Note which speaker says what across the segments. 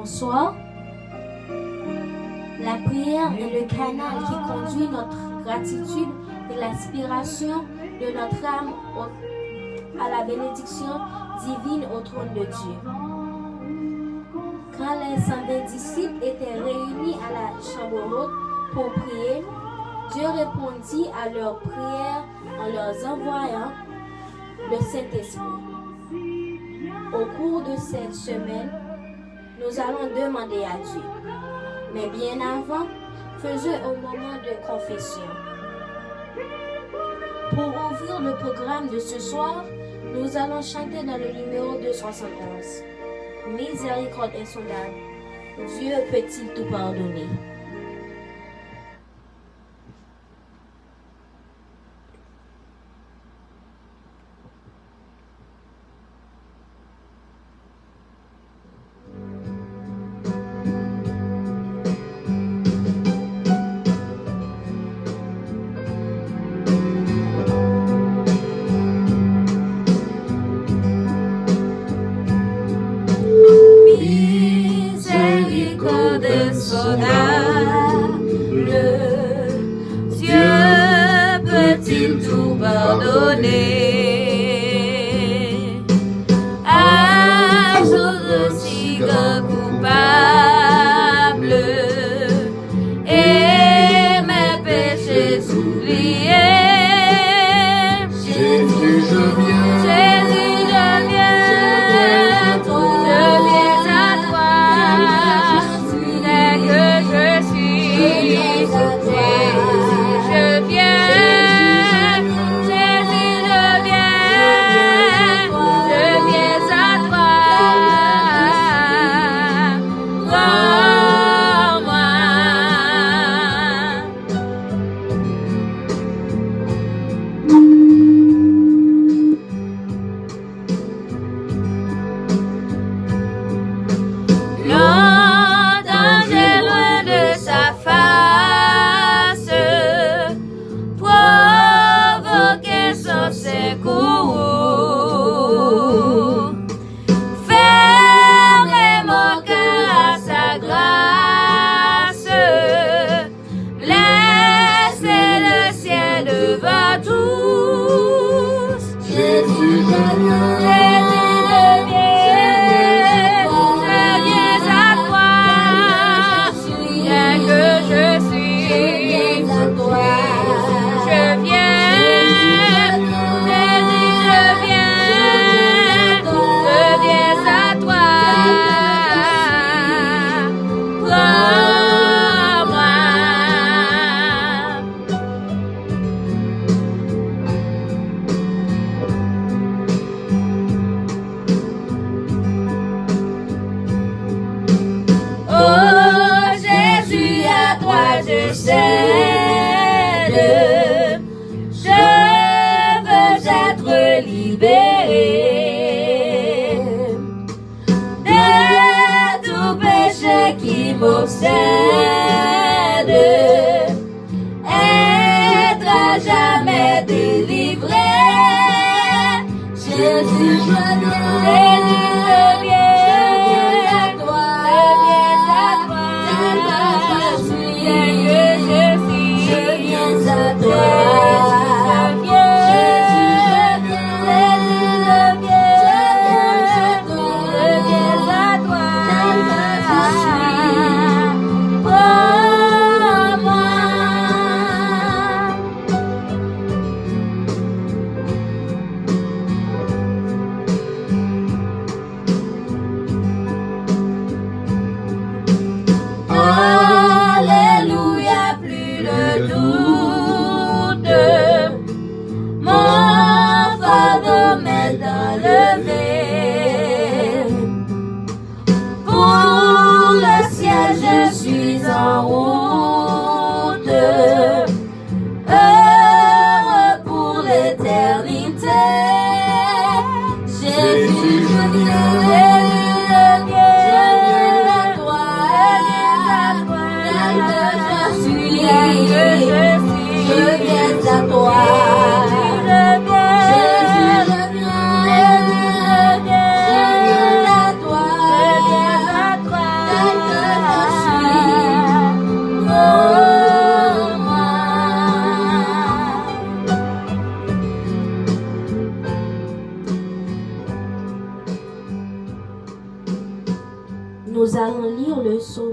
Speaker 1: Bonsoir. La prière est le canal qui conduit notre gratitude et l'aspiration de notre âme à la bénédiction divine au trône de Dieu. Quand les 120 disciples étaient réunis à la chambre haute pour prier, Dieu répondit à leurs prières en leur envoyant le Saint-Esprit. Au cours de cette semaine, nous allons demander à Dieu. Mais bien avant, faisons un moment de confession. Pour ouvrir le programme de ce soir, nous allons chanter dans le numéro 271. Miséricorde insondable, Dieu peut-il tout pardonner?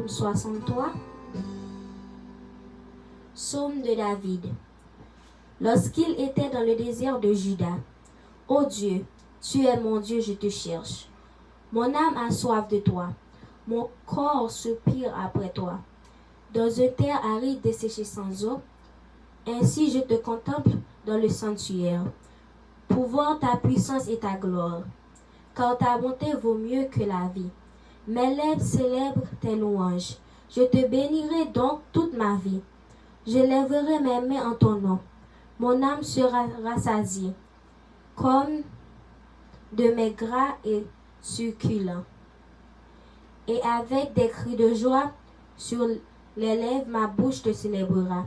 Speaker 1: Psaume 63. Psaume de David. Lorsqu'il était dans le désert de Juda, ô Dieu, tu es mon Dieu, je te cherche. Mon âme a soif de toi, mon corps soupire après toi. Dans une terre aride desséchée sans eau, ainsi je te contemple dans le sanctuaire, pour voir ta puissance et ta gloire, car ta bonté vaut mieux que la vie. Mes lèvres célèbrent tes louanges. Je te bénirai donc toute ma vie. Je lèverai mes mains en ton nom. Mon âme sera rassasiée, comme de mes gras et succulents. Et avec des cris de joie sur les lèvres, ma bouche te célébrera.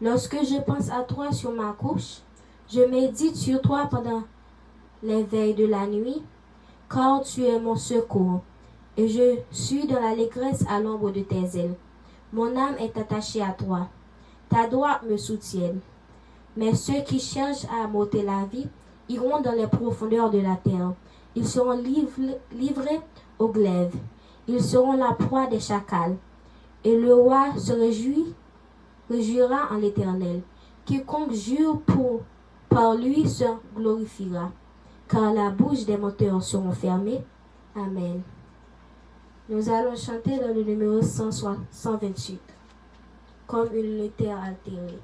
Speaker 1: Lorsque je pense à toi sur ma couche, je médite sur toi pendant les veilles de la nuit, car tu es mon secours, et je suis dans l'allégresse à l'ombre de tes ailes. Mon âme est attachée à toi. Ta droite me soutient. Mais ceux qui cherchent à m'ôter la vie iront dans les profondeurs de la terre. Ils seront livrés au glaive. Ils seront la proie des chacals. Et le roi se réjouira en l'Éternel. Quiconque jure par lui se glorifiera, car la bouche des menteurs seront fermées. Amen. Nous allons chanter dans le numéro 128, comme une terre altérée.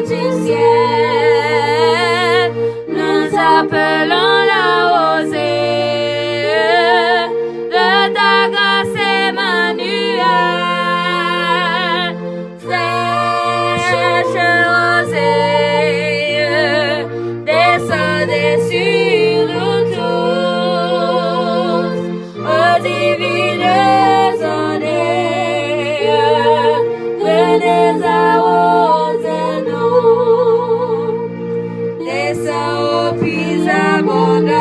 Speaker 2: Du ciel, nous appelons la rosée de ta grâce Emmanuel, fraîche rosée, descendez sur nous tous, aux divines ondes, venez arroser descends aux puits abondantes,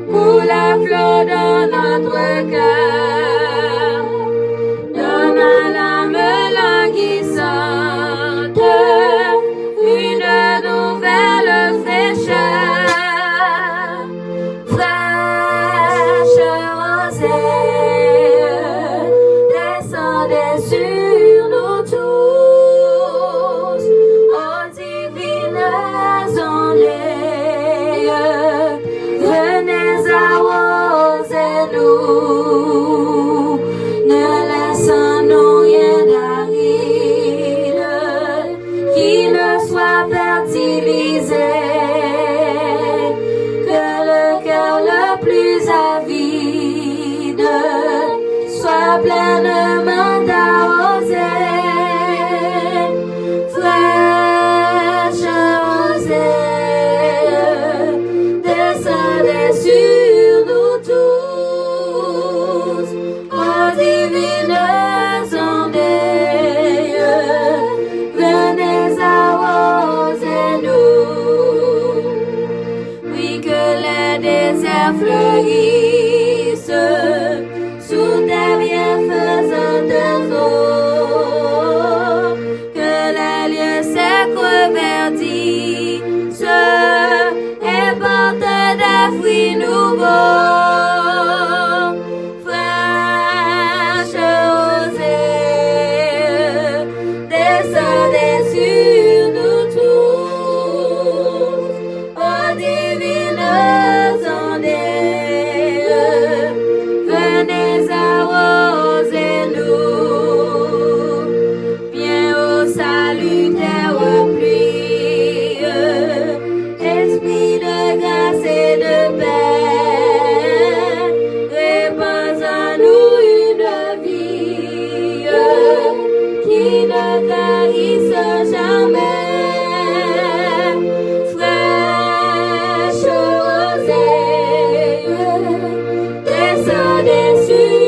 Speaker 2: coule la flot dans notre cœur, donne à l'âme languissante une nouvelle fraîcheur, fraîche rosée, descendez sur nous tous, aux divines ondes, venez arroser-nous, ne laissons-nous rien d'aride qui ne soit fertilisé, que le cœur le plus avide soit pleinement arrosé. Fraîche rosée, descendez sur nous tous, aux divines ondes, venez arroser-nous. Oui, que les déserts fleurissent sous tes bienfaisantes eaux, que les lieux secs reverdissent et portent des fruits nouveaux. Fraîche rosée, descendez sur nous tous, aux divines ondes, venez arroser-nous. Viens au salutaire pluie, esprit de grâce et de paix, répands en nous une vie qui ne tarisse jamais. Fraîche rosée, descendez sur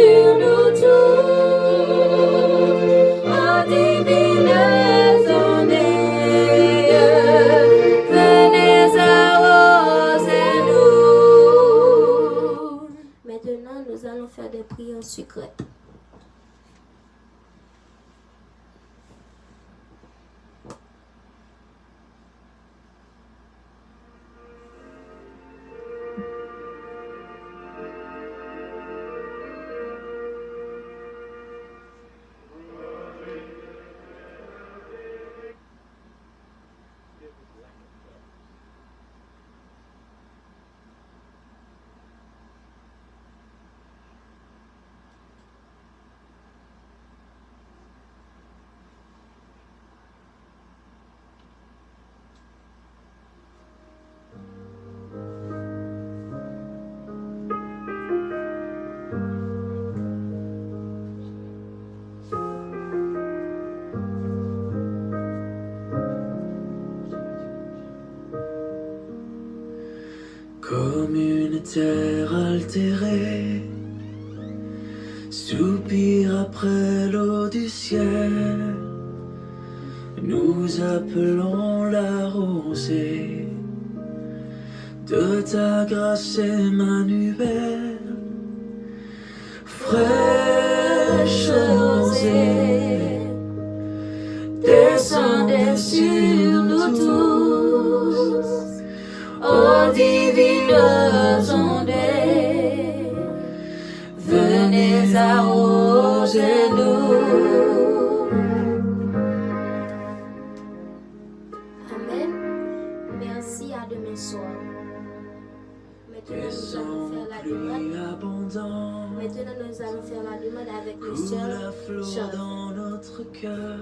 Speaker 3: terre altérée soupire après l'eau du ciel. Nous appelons la rosée de ta grâce Emmanuel. Fraîche rosée, descendez sur nous tous, ô divines ondées, venez arroser nous.
Speaker 1: Amen. Merci, à demain soir. Maintenant, nous allons faire la demande. Maintenant, nous allons faire la demande avec le
Speaker 3: Coule
Speaker 1: seul
Speaker 3: dans notre cœur,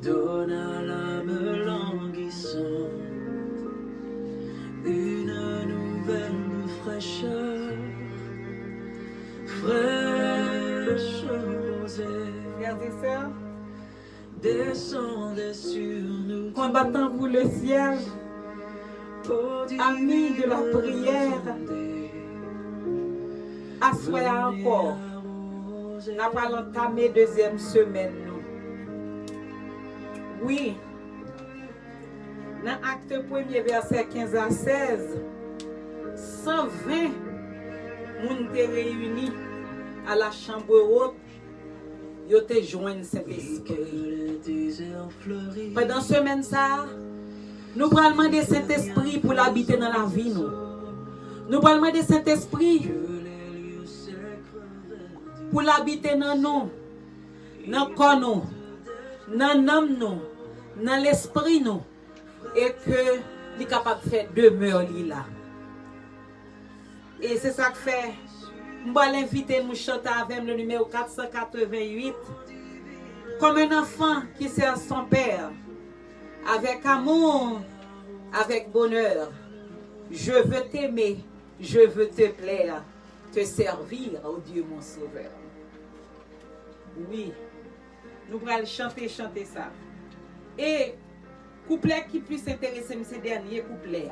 Speaker 3: donne à l'âme languissante une nouvelle fraîcheur, fraîche rosée.
Speaker 4: Frères et sœurs,
Speaker 3: Descendez sur nous,
Speaker 4: combattons-vous le ciel, amis de la prière, assoyez encore. Nous allons entamer deuxième semaine. Oui, dans acte 1er, verset 15 à 16, 120 personnes étaient réunis à la chambre haute. Ils ont joint Saint-Esprit. Pendant cette semaine, nous allons demander Saint-Esprit pour l'habiter dans la vie. Nous allons demander Saint-Esprit pour l'habiter dans nous, dans le corps, dans l'âme, dans l'esprit, et que nous sommes capables de faire demeure là. Et c'est ça que fait. Je vais l'inviter à nous chanter avec le numéro 488. Comme un enfant qui sert son père, avec amour, avec bonheur. Je veux t'aimer, je veux te plaire, te servir, oh Dieu mon sauveur. Oui, nous allons chanter ça. Et couplet qui puisse intéresser ce dernier couplet,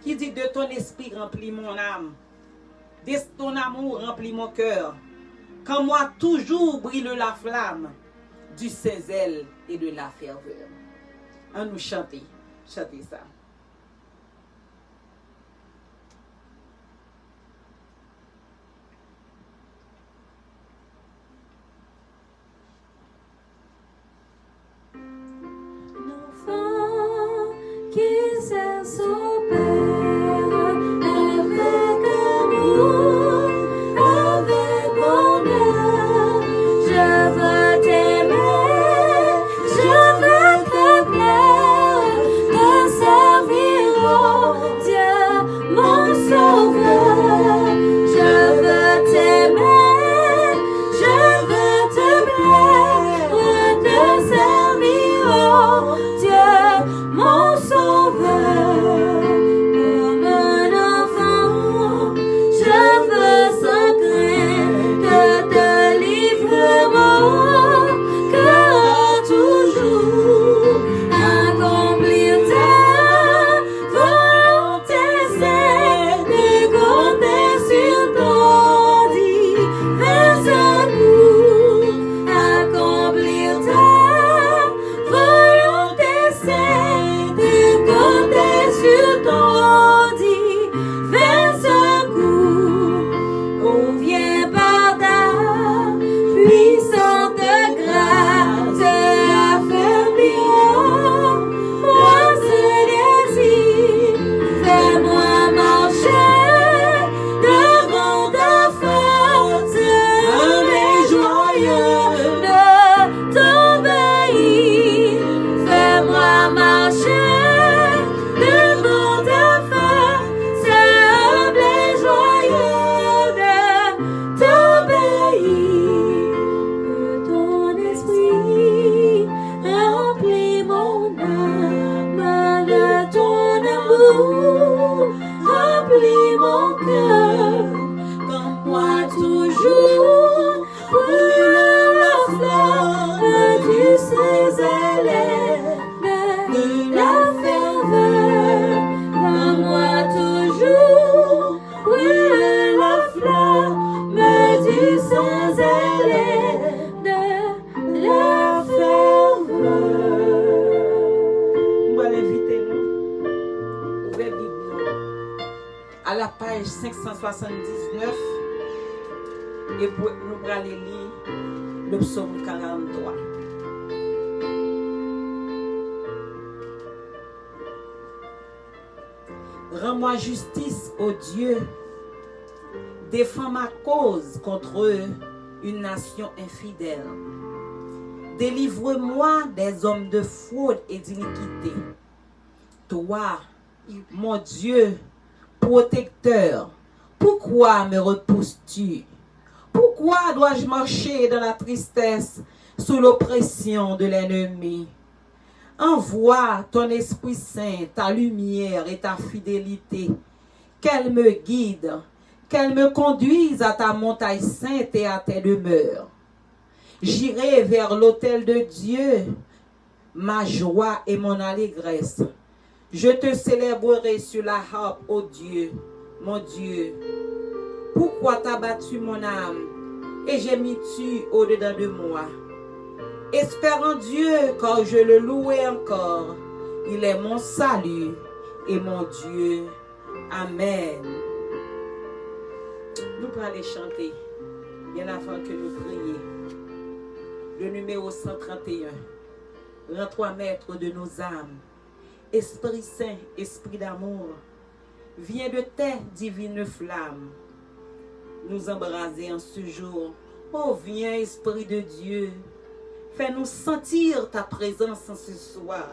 Speaker 4: qui dit de ton esprit remplit mon âme, de ton amour remplit mon cœur, qu'en moi toujours brille la flamme du Saint-Zèle et de la ferveur. On nous chanter ça.
Speaker 2: L'enfant qui sert son père avec amour, avec bonheur. Je veux t'aimer, je veux te plaire, te servir, oh Dieu, mon sauveur. Je veux t'aimer, je veux te plaire, te servir, oh Dieu, mon sauveur.
Speaker 4: 179 et nous allons lire le psaume 43. Rends-moi justice, ô Dieu. Défends ma cause contre une nation infidèle. Délivre-moi des hommes de fraude et d'iniquité. Toi, mon Dieu, protecteur, pourquoi me repousses-tu? Pourquoi dois-je marcher dans la tristesse sous l'oppression de l'ennemi? Envoie ton Esprit Saint, ta lumière et ta fidélité, qu'elle me guide, qu'elle me conduise à ta montagne sainte et à tes demeures. J'irai vers l'autel de Dieu, ma joie et mon allégresse. Je te célébrerai sur la harpe, ô Dieu, mon Dieu. Pourquoi t'as battu mon âme et gémis-tu au-dedans de moi? Espère en Dieu, car je le louerai encore. Il est mon salut et mon Dieu. Amen. Nous allons aller chanter, bien avant que nous prions. Le numéro 131. Rends-toi maître de nos âmes. Esprit Saint, Esprit d'amour, viens de tes divines flammes nous embraser en ce jour. Oh, viens, Esprit de Dieu, fais-nous sentir ta présence en ce soir.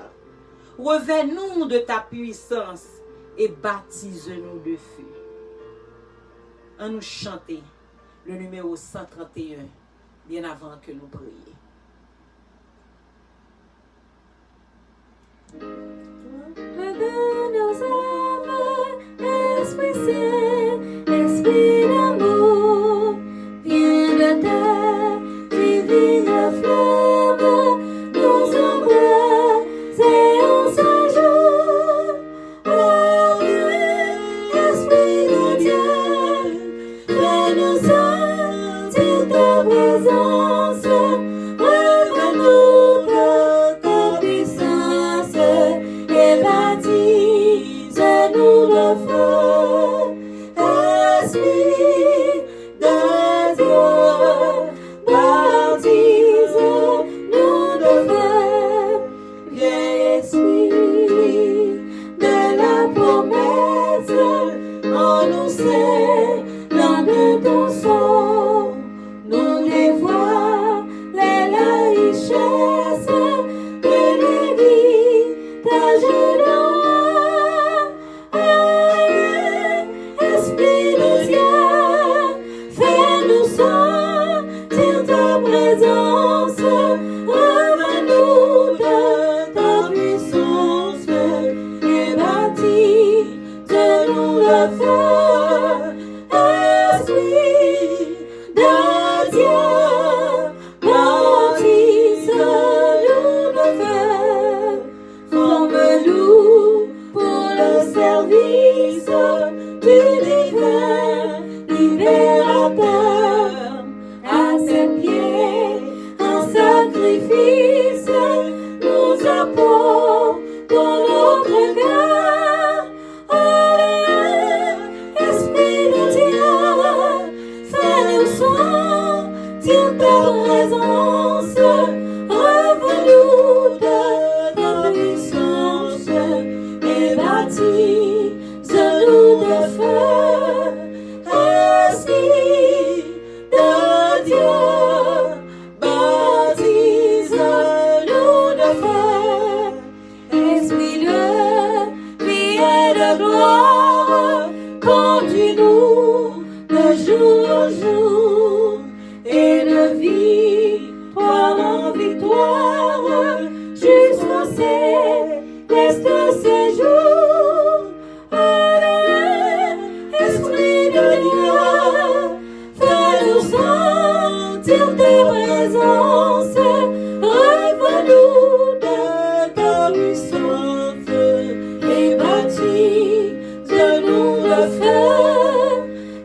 Speaker 4: Revêt-nous de ta puissance et baptise-nous de feu. En nous chanter le numéro 131, bien avant que nous prions.
Speaker 2: De nos âmes, Esprit Saint, Esprit d'amour, viens de ta divine flamme, nous embraser en ce jour. Oh, viens, Esprit de Dieu, fais-nous sentir ta présence, reviens-nous de ta puissance et baptise-nous de feu. Esprit de Dieu, baptise-nous de feu. Viens, Esprit de la promesse, en nous scellant de ton sang, nous dévoile la richesse de l'héritage de l'homme. Esprit de Dieu, fais-nous sentir ta présence, reviens-nous de ta puissance et baptise-nous de feu. Esprit de Dieu, baptise-nous de feu. Forme-nous pour le service du divin libérateur. À ses pieds, un sacrifice, nous apportons notre cœur. Esprit de Dieu, fais-nous sentir ta présence, reviens-nous de ta puissance et baptise-nous de feu. Esprit de Dieu, baptise-nous de feu. Esprit de vie et de gloire, conduis-nous de jour en jour et de victoire en victoire jusqu'au céleste séjour. Esprit de Dieu, fais-nous sentir ta présence, reviens-nous de ta puissance et baptise-nous de feu.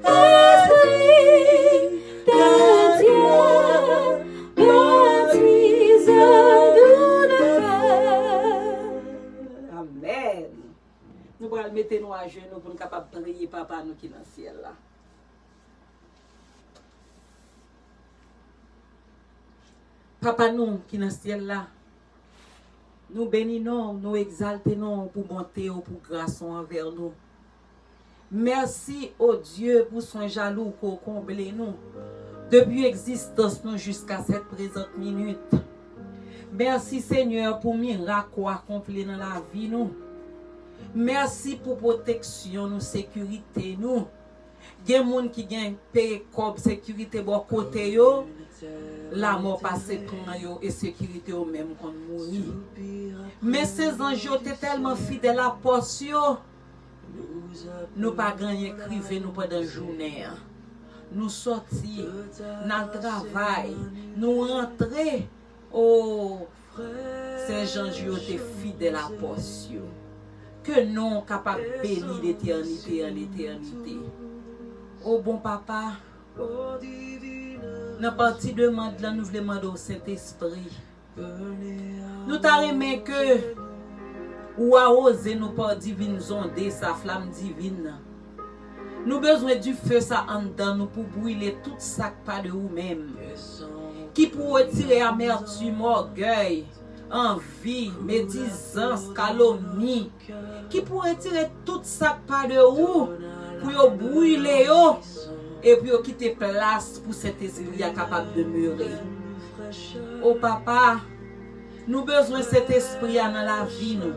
Speaker 2: Esprit de Dieu, baptise-nous de feu.
Speaker 4: Amen. Nous allons mettre nous à genoux pour nous capables de prier, Papa, nous qui dans le ciel là. Papa nous qui dans le ciel là, nous bénissons, nous exaltons pour bonté ou pour grâce envers nous. Merci au Dieu pour son jaloux qu'on comble nous. Depuis l'existence nous jusqu'à cette présente minute. Merci Seigneur pour miracle accompli dans la vie nous. Merci pour protection nous, sécurité nous. Il y a des gens qui gagnent paye comme sécurité bon côté yo. La mort passe prend yo et sécurité au même qu'on mourir. Mais ces anges étaient tellement fidèles à poste yo. Nous pas gagné crivé nous pendant journée. Nous sortis dans le travail, nous rentrer oh ces gens étaient fidèles à poste yo. Que non capable bénir d'éternité en éternité. Oh bon papa, dans partie de demande là, nous voulons demander au Saint-Esprit. Nous t'arrêtons que ou à oser nous par divine zonder sa flamme divine. Nous besoin du feu ça en dedans nous pour brûler tout ça pas de nous-mêmes. Qui pour retirer amertume, orgueil, envie, médisance, calomnie. Qui pour retirer tout ça pas de vous pour brûler yo et pour quitter place pour cet esprit capable de demeurer. Oh papa, nous besoin cet esprit dans la vie nous.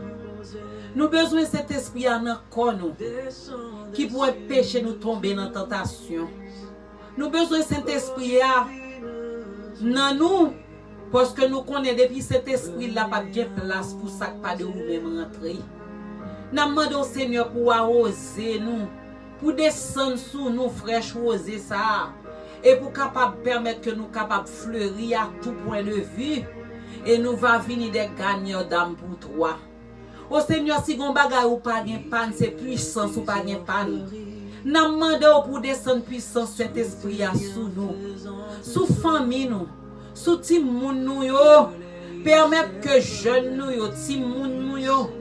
Speaker 4: Nous besoin cet esprit dans le corps nous qui pourrait pécher nous tomber dans la tentation. Nous besoin cet esprit dans nous parce que nous connaissons depuis cet esprit là pas bien place pour ça pas de nous-mêmes rentrer. Nous demandons au Seigneur pour arroser nous, pour descendre sous nous fraîche rosée ça et pour capable permettre que nous capable fleurir à tout point de vue et nous va venir des gagnants d'âme pour toi. Au Seigneur, si gon bagay ou pas gen panne, c'est puissance ou pas gen panne. N'a demandé pour descendre puissance cet esprit à sous nous, sous famille nous, sous ti moun nou yo, permettre que jeunes nous yo, ti moun nou yo,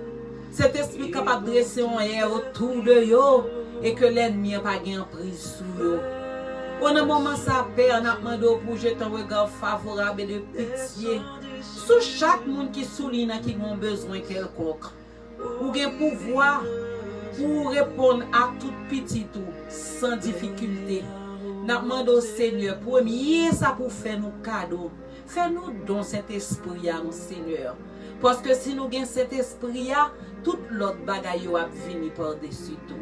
Speaker 4: cet esprit capable dresser en air autour de yo et que l'ennemi pas gen prise sous yo. On a moment ça père, on a demandé pour jeter un regard favorable et de pitié sur chaque monde qui souligne qui a besoin quelconque. Ou gen pouvoir pour répondre à tout petit tout sans difficulté. N'a demandé au Seigneur premier ça pour faire nos cadeaux. Fais-nous don cet esprit à nous Seigneur. Parce que si nous gagnons cet esprit là, toute l'autre bagaille va venir par-dessus tout.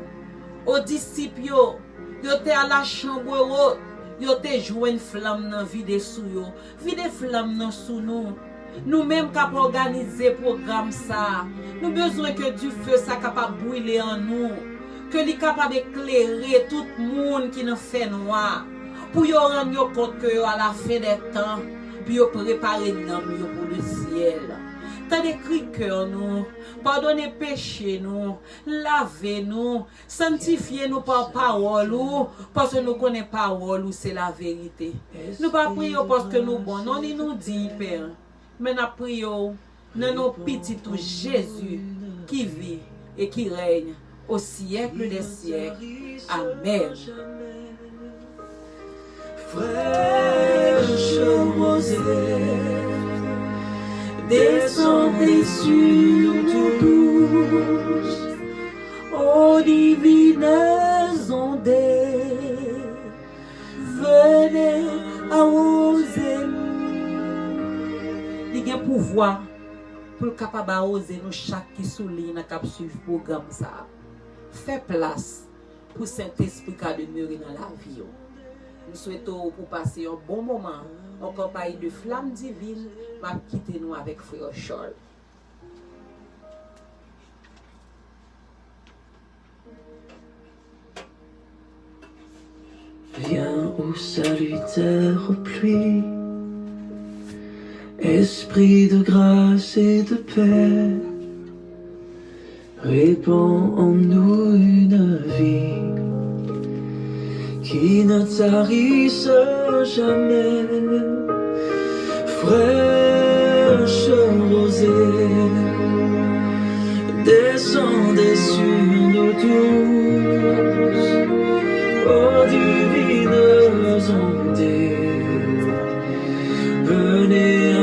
Speaker 4: Aux disciples yo étaient à la chambre haute, yo te joué une flamme dans vide sous yo. Vide flamme dans sous nous. Nous-mêmes capable organiser programme ça. Nous besoin que du feu ça capable brûler en nous, que li capable éclairer tout le monde qui nous fait noir pour yo rendre compte que à la fin des temps, puis yo préparer l'âme pour le ciel. T'as décrit cœur nous, pardonnez péché nous, lavez nous, sanctifiez nous par parole ou parce que nous connaissons parole ou c'est la vérité. Nous pas prier parce que nous bon, non il nous dit Père. Mais nous prions dans nos petits tout Jésus qui vit et qui règne au siècle des siècles. Amen.
Speaker 3: Fraîche rosée, descendez sur nous tous, ô divines ondées, venez arroser nous.
Speaker 4: Il y a un pouvoir pour le capable d'oser nous chaque qui souligne dans cap suivre programme ça. Fais place pour Saint-Esprit qui demeurer dans la vie. Nous souhaitons pour passer un bon moment en compagnie de flamme divine, va quitter nous avec Frère Charles.
Speaker 3: Viens ô salutaire pluie, esprit de grâce et de paix, répands en nous une vie qui ne tarisse jamais. Fraîche rosée, descendez sur nous tous, ô divines ondées, venez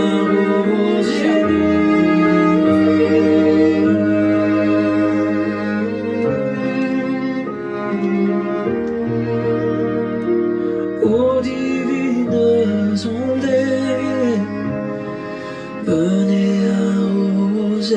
Speaker 3: venez arrosez-nous.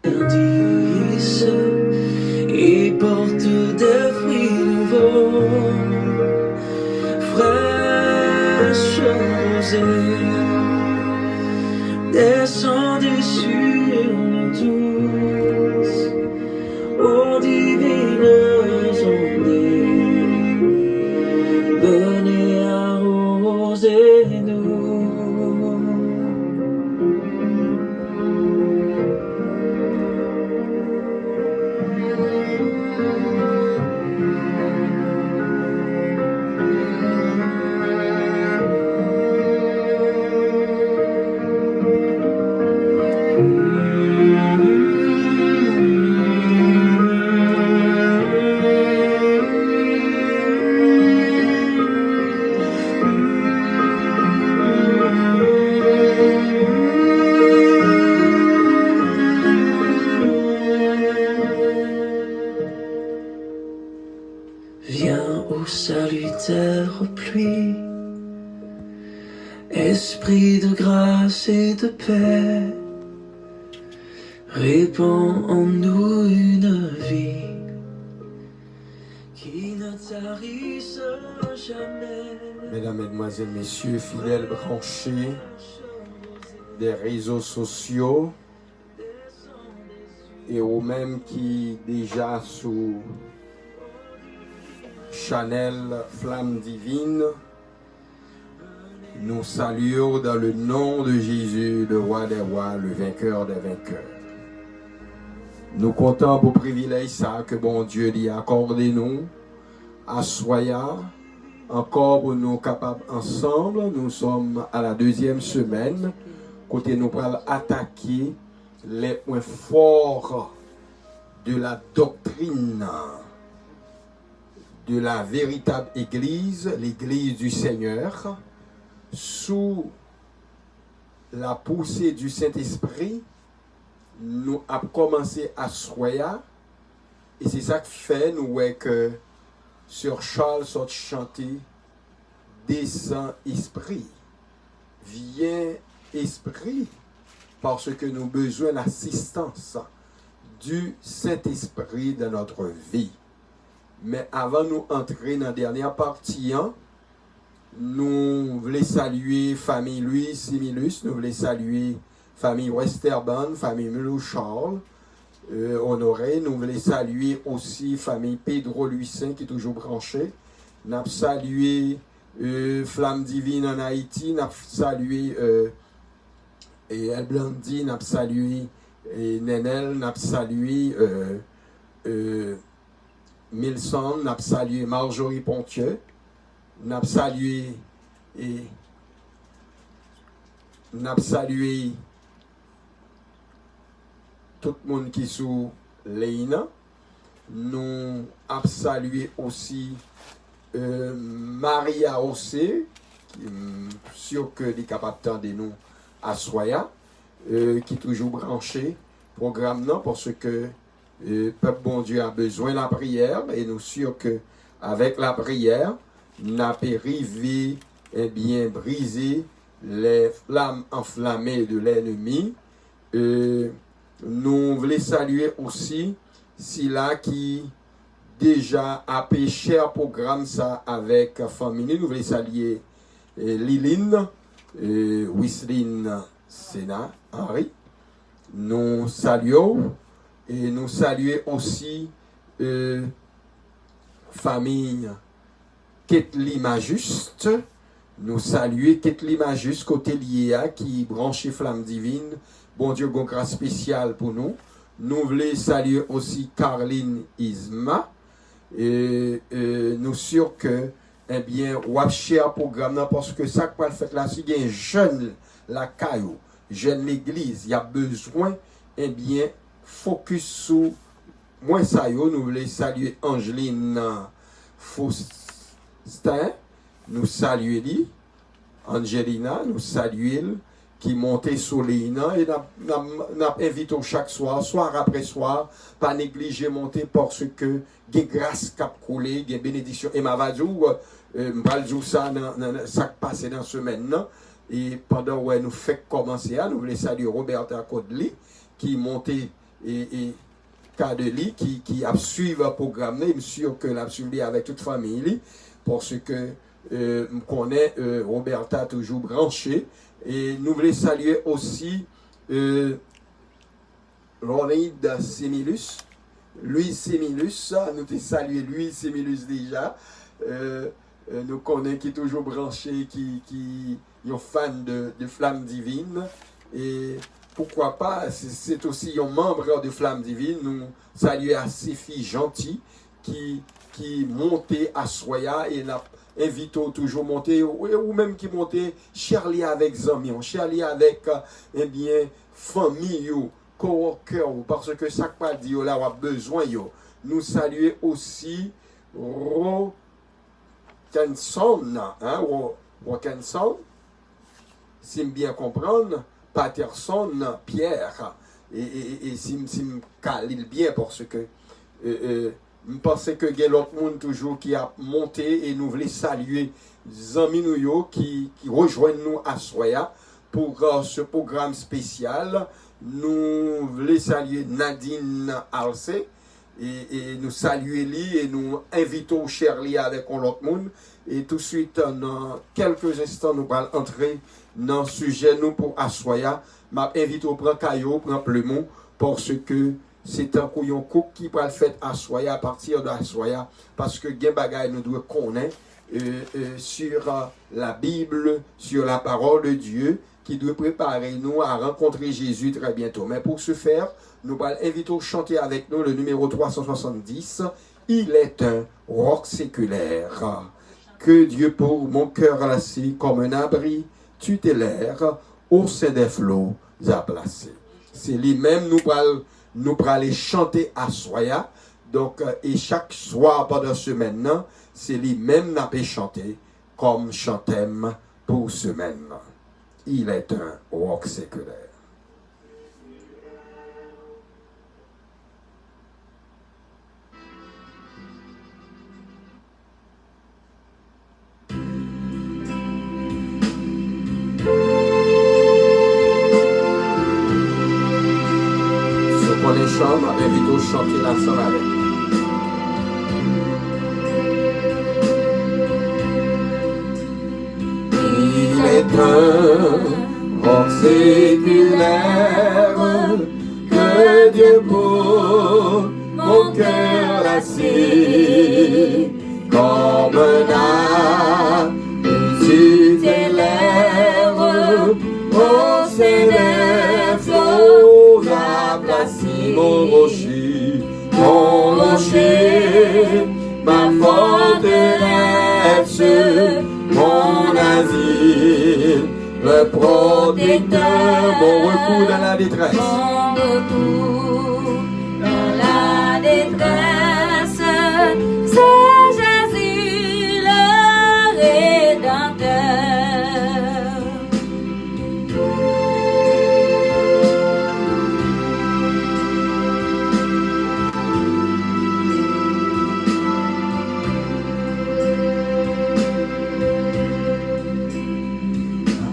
Speaker 3: Verdissent et portent des fruits nouveaux, fraîches rosées, descendez sur nous tous, ô divines ondées, venez arrosez-nous. Viens ô salutaire pluie, esprit de grâce et de paix, répands en nous une vie qui ne tarisse jamais.
Speaker 5: Mesdames, Mesdemoiselles, Messieurs, fidèles branchés des réseaux sociaux et aux mêmes qui déjà sous Chanel Flamme Divine, nous saluons dans le nom de Jésus, le roi des rois, le vainqueur des vainqueurs. Nous comptons pour privilège ça que bon Dieu lui a accordé nous, à Soya, encore pour nous capables ensemble. Nous sommes à la 2e semaine, côté nous pourrons attaquer les points forts de la doctrine de la véritable Église, l'Église du Seigneur, sous la poussée du Saint-Esprit. Nous avons commencé à Soya, et c'est ça que fait nous voyons que sur Charles sort chanter descend Esprit, viens Esprit, parce que nous avons besoin d'assistance du Saint-Esprit dans notre vie. Mais avant de nous entrer dans la dernière partie, nous voulons saluer famille Louis Similus, nous voulons saluer famille Westerban, famille Mulou Charles, honoré. Nous voulons saluer aussi famille Pedro Luisin qui est toujours branché. Nous avons salué Flamme Divine en Haïti, nous avons salué El Blandi, nous avons salué Nenel, nous avons salué Milson, nous avons salué Marjorie Pontieux, nous avons salué tout le monde qui est sous Léina. Nous avons salué aussi Maria Ossé, qui est sûr que est capable de nous à Soya, qui est toujours branché programme non parce que peuple bon Dieu a besoin de la prière et nous sûrs que avec la prière n'a pas arrivé et bien briser les flammes enflammées de l'ennemi. Nous voulons saluer aussi Sila qui déjà a péché un programme ça avec la famille. Nous voulons saluer Liline, Wisline Sénat, Henri. Nous saluons et nous saluons aussi famille Ketli Majuste. Nous saluons Ketli Majuste côté Liéa qui branche Flamme Divine. Bon Dieu, bon grâce spéciale pour nous. Nous voulons saluer aussi Caroline Isma. Et nous sûrs que, eh bien, ou a cher programme parce que ça qu'on fait là, si il y a un jeune la caillou, jeune l'église, il y a besoin, eh bien, focus sur moi ça yo, nous voulons saluer Angeline Faustin, nous saluer lui, Angelina, nous saluer qui montait sur l'île, et nous invitons chaque soir, soir après soir, pas négliger monter parce que des grâces qui coulé, des bénédictions. Et ma va dire, ça, ça passe dans la semaine, et pendant que nous fait commencer, nous voulons saluer Roberta Codely, qui montait et Cadeli, qui a suivi le programme, je suis sûr que l'a suivi avec toute la famille, parce que je connais Roberta toujours branchée. Et nous voulons saluer aussi Lauride Sémilus, Louis Sémilus, nous te salué Louis Sémilus déjà. Nous connaissons qui est toujours branché, qui est fan de Flamme Divine. Et pourquoi pas, c'est aussi un membre de Flamme Divine. Nous saluons à ces filles gentilles qui montaient à Soya et n'a invitons toujours monter, ou même qui monter, Charlie avec amis, Charlie avec, eh bien, famille, coworker, parce que ça pas dit, là, on a besoin, nous saluer aussi Rokenson, si me bien comprendre, Patterson, Pierre, et si me calile bien, parce que, je pense que il y a l'autre monde toujours qui a monté et nous voulons saluer les amis qui rejoignent nous à Soya pour ce programme spécial. Nous voulons saluer Nadine Alce et nous saluer lui et nous invitons Shirley avec l'autre monde. Et tout de suite, dans quelques instants, nous allons entrer dans le sujet nous pour Assoya. Je m'invite au prendre Caillou, prendre Plemont, parce que c'est un couillon cook qui va le faire à Soya, à partir de Soya, parce que gen bagay nous devons connaître sur la Bible, sur la parole de Dieu, qui doit préparer nous à rencontrer Jésus très bientôt. Mais pour ce faire, nous allons inviter à chanter avec nous le numéro 370. Il est un roc séculaire. Que Dieu pour mon cœur lassé comme un abri, tu t'es l'air au sein des flots à placer. C'est lui-même nous allons aller chanter à Soya. Donc, et chaque soir pendant la semaine, c'est lui-même n'a pas chanté comme chantème pour semaine. Il est un roc séculaire. Ce qu'on les chante, on va plutôt chanter l'ensemble avec. Il est un roc séculaire que Dieu pour mon cœur lassé comme un arbre tu t'élèves au sein des flots à placer mon rocher, ma forteresse, mon asile, le protecteur, mon recours dans la détresse.
Speaker 2: Mon recours dans la détresse, c'est Jésus le Rédempteur.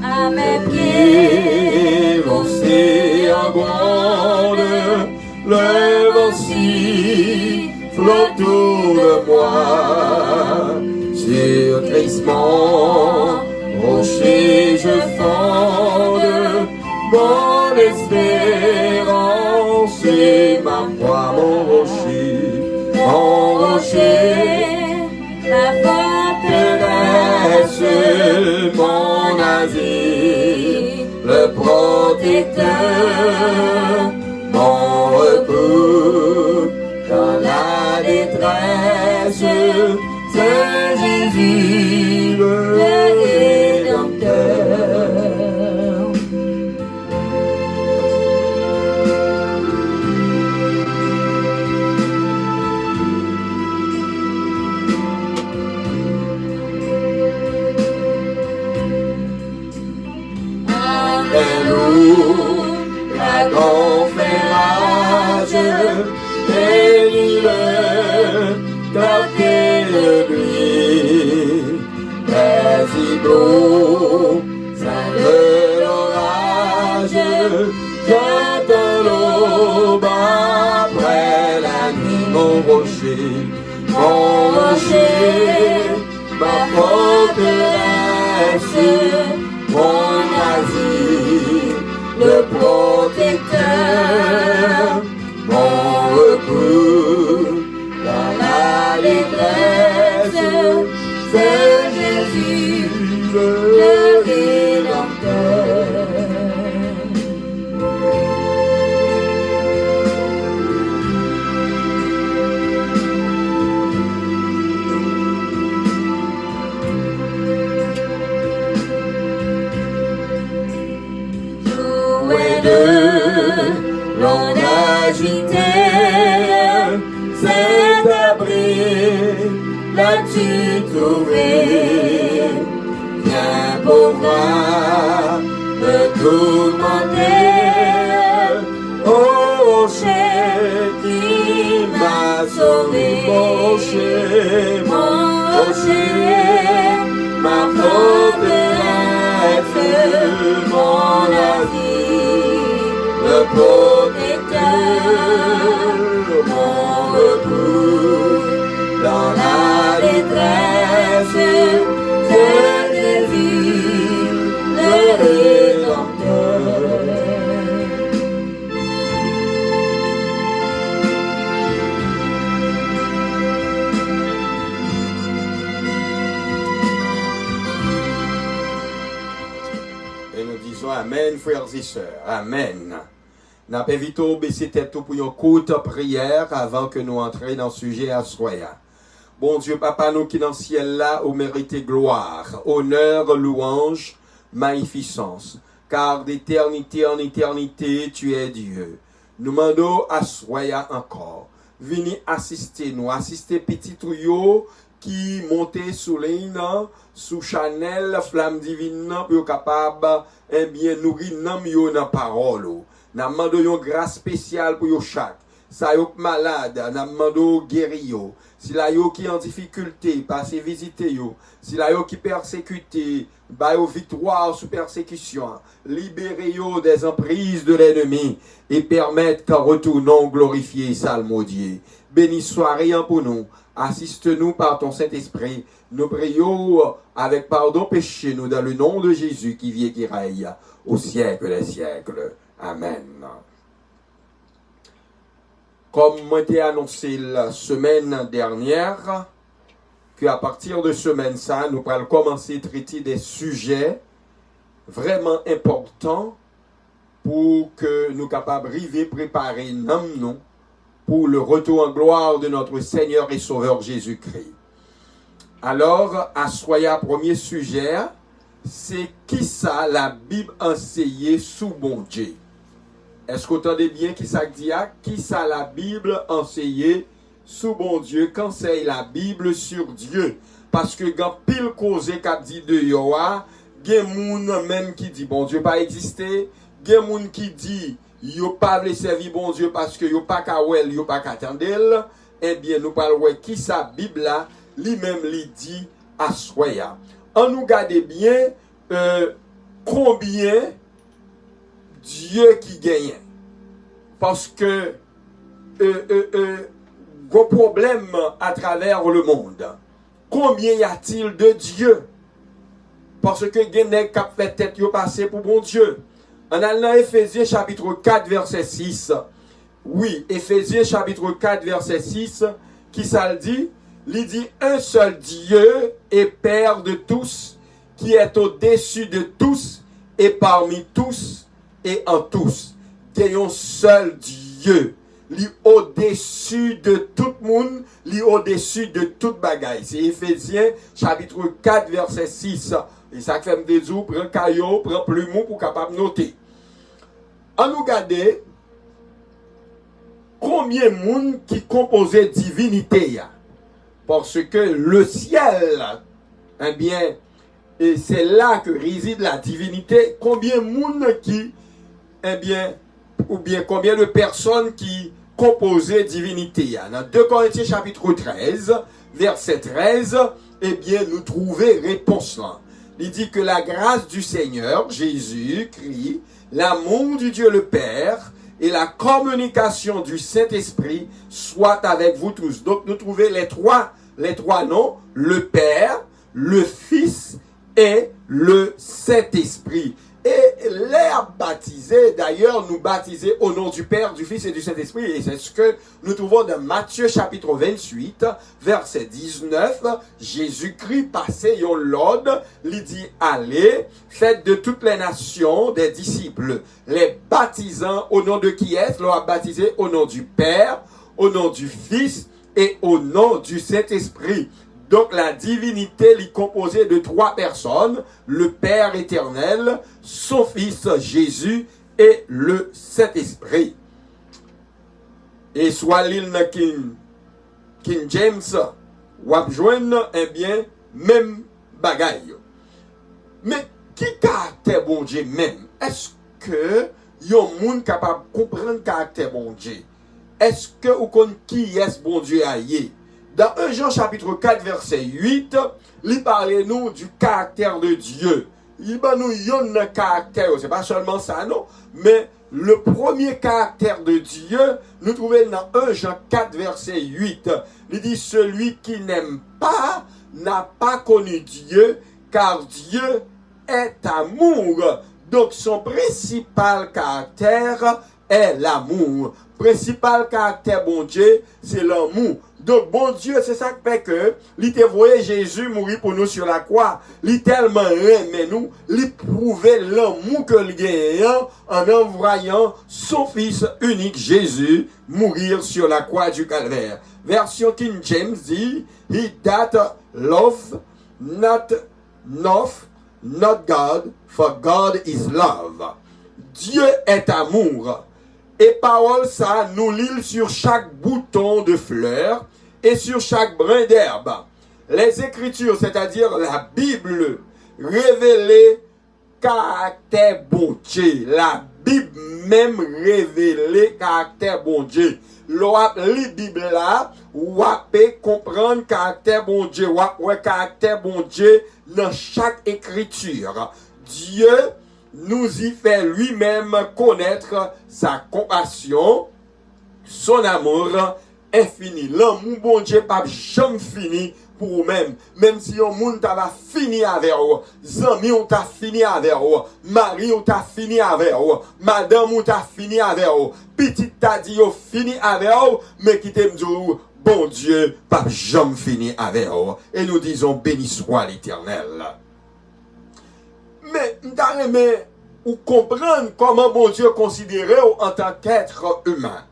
Speaker 2: À mes pieds,
Speaker 5: l'océan gronde, le vent siffle autour de moi. Sur crissement, rocher je fonde, mon espérance et ma foi, mon rocher,
Speaker 2: la
Speaker 5: forteresse, mon asile, le protecteur, mon repos dans la détresse, c'est Jésus le Rédempteur. la grande fait rage, bénis-le, gardez de lui, président, ça de l'orage, j'entends l'aube après la nuit, mon rocher, ma forteresse, mon asile, le protecteur, mon recours dans la détresse, c'est Jésus, le Rédempteur.
Speaker 2: L'on agité, cet abri, l'as-tu trouvé? Viens pouvoir me tourmenter, ô rocher qui m'a sauvé,
Speaker 5: mon rocher,
Speaker 2: ma forteresse, mon asile, le protecteur, mon recours dans la détresse, c'est Jésus, le Rédempteur.
Speaker 5: Et nous disons Amen, frères et sœurs. Amen. Nous invitons à baisser tête pour une courte prière avant que nous entrions dans le sujet à soya. Bon Dieu, Papa, nous qui dans le ciel là, au mérité gloire, honneur, louange, magnificence. Car d'éternité en éternité, tu es Dieu. Nous demandons à soya encore. Venez assister nous, assister petit tuyau qui montait sous ligne, sous Chanel, flamme divine, pour capable, eh bien, nourrir nous dans la parole. Nous demandons une grâce spéciale pour chaque. Ça y est malade, nous demandons guérir. Si la yo qui en difficulté, passez visiter yo. Si la yo qui persécuté, ba yo victoire sous persécution. Libérez yo des emprises de l'ennemi et permettre qu'en retournant glorifier et salmodier. Béni soit rien pour nous. Assiste-nous par ton Saint-Esprit. Nous prions avec pardon péché nous dans le nom de Jésus qui vit et qui règne au siècle des siècles. Amen. Comme moi t'ai annoncé la semaine dernière, qu'à partir de semaine ça, nous allons commencer à traiter des sujets vraiment importants pour que nous capables de préparer nous pour le retour en gloire de notre Seigneur et Sauveur Jésus-Christ. Alors, à soya premier sujet, c'est qui ça la Bible enseignée sous bon Dieu. Est-ce que vous entendez bien qui ça dit? Qui ça la Bible enseignée sous bon Dieu? Qu'enseigne la Bible sur Dieu? Parce que quand pile cause qu'a dit de Yoa, il y a des gens même qui dit bon Dieu pas existé, il y a des gens qui dit yo pas le servir bon Dieu parce que yo pas ka wel, yo pas ka tendel. Eh bien nous parlons qui sa Bible là, lui-même lui dit à soya. On nous garde bien combien Dieu qui gagne. Parce que gros problème à travers le monde. Combien y a-t-il de Dieu? Parce que Genek a fait tête yo passer pour bon Dieu. En allant Éphésiens chapitre 4 verset 6. Oui, Éphésiens chapitre 4 verset 6 qui ça le dit? Il dit un seul Dieu et Père de tous qui est au-dessus de tous et parmi tous et en tous. Il y a un seul Dieu. Il est au-dessus de tout le monde, il est au-dessus de toute bagaille. C'est Éphésiens chapitre 4 verset 6. Et ça fait me des ou prend caillou, prend plumeau pour capable noter. On nous regarde combien de monde qui composait divinité. Parce que le ciel, eh bien, et c'est là que réside la divinité. Combien de monde qui eh bien, ou bien combien de personnes qui composaient divinité. Dans 2 Corinthiens chapitre 13, verset 13, eh bien, nous trouvons réponse là. Il dit que la grâce du Seigneur, Jésus-Christ, l'amour du Dieu le Père et la communication du Saint-Esprit soient avec vous tous. Donc, nous trouvons les trois noms, le Père, le Fils et le Saint-Esprit. Et les baptisés, d'ailleurs, nous baptiser au nom du Père, du Fils et du Saint-Esprit. Et c'est ce que nous trouvons dans Matthieu chapitre 28, verset 19. Jésus-Christ passait yon l'ordre, il dit, allez, faites de toutes les nations des disciples, les baptisant au nom de qui est, leur baptisé au nom du Père, au nom du Fils et au nom du Saint-Esprit. Donc la divinité est composée de 3 personnes, le Père éternel, son Fils Jésus et le Saint-Esprit. Et soit l'île King James, ou joindre, eh bien, même bagaille. Mais qui caractère bon Dieu même? Est-ce que yon moun capable de comprendre caractère bon Dieu? Est-ce que vous connaissez qui est bon Dieu aïe? Dans 1 Jean chapitre 4 verset 8, il parle nous du caractère de Dieu. Il va nous yon caractère, c'est pas seulement ça non, mais le premier caractère de Dieu, nous trouvons dans 1 Jean 4 verset 8. Il dit celui qui n'aime pas n'a pas connu Dieu, car Dieu est amour. Donc son principal caractère est l'amour. Principal caractère bon Dieu, c'est l'amour. Donc, bon Dieu, c'est ça qui fait que, il te voyait Jésus mourir pour nous sur la croix. Il tellement aimé nous, il prouvait l'amour que il gagnait en envoyant son Fils unique Jésus mourir sur la croix du Calvaire. Version King James dit, He that love not God, for God is love. Dieu est amour. Et parole ça, nous lit sur chaque bouton de fleur et sur chaque brin d'herbe. Les Écritures, c'est-à-dire la Bible, révélait caractère bon Dieu. La Bible même révélait caractère bon Dieu. Les Bible là, ou peut comprendre caractère bon Dieu, ou caractère bon Dieu dans chaque écriture. Dieu nous y fait lui-même connaître sa compassion, son amour infini. L'amour bon Dieu pas jamais fini pour vous-même. Même si un monde t'a fini avec vous, amis on t'a fini avec vous, mari on t'a fini avec vous, madame on t'a fini avec vous, petite t'a dit on fini avec vous, mais qui t'aime dire bon Dieu pas jamais fini avec vous. Et nous disons béni soit l'Éternel. Mais nous ou comprendre comment bon Dieu considérait en tant qu'être humain,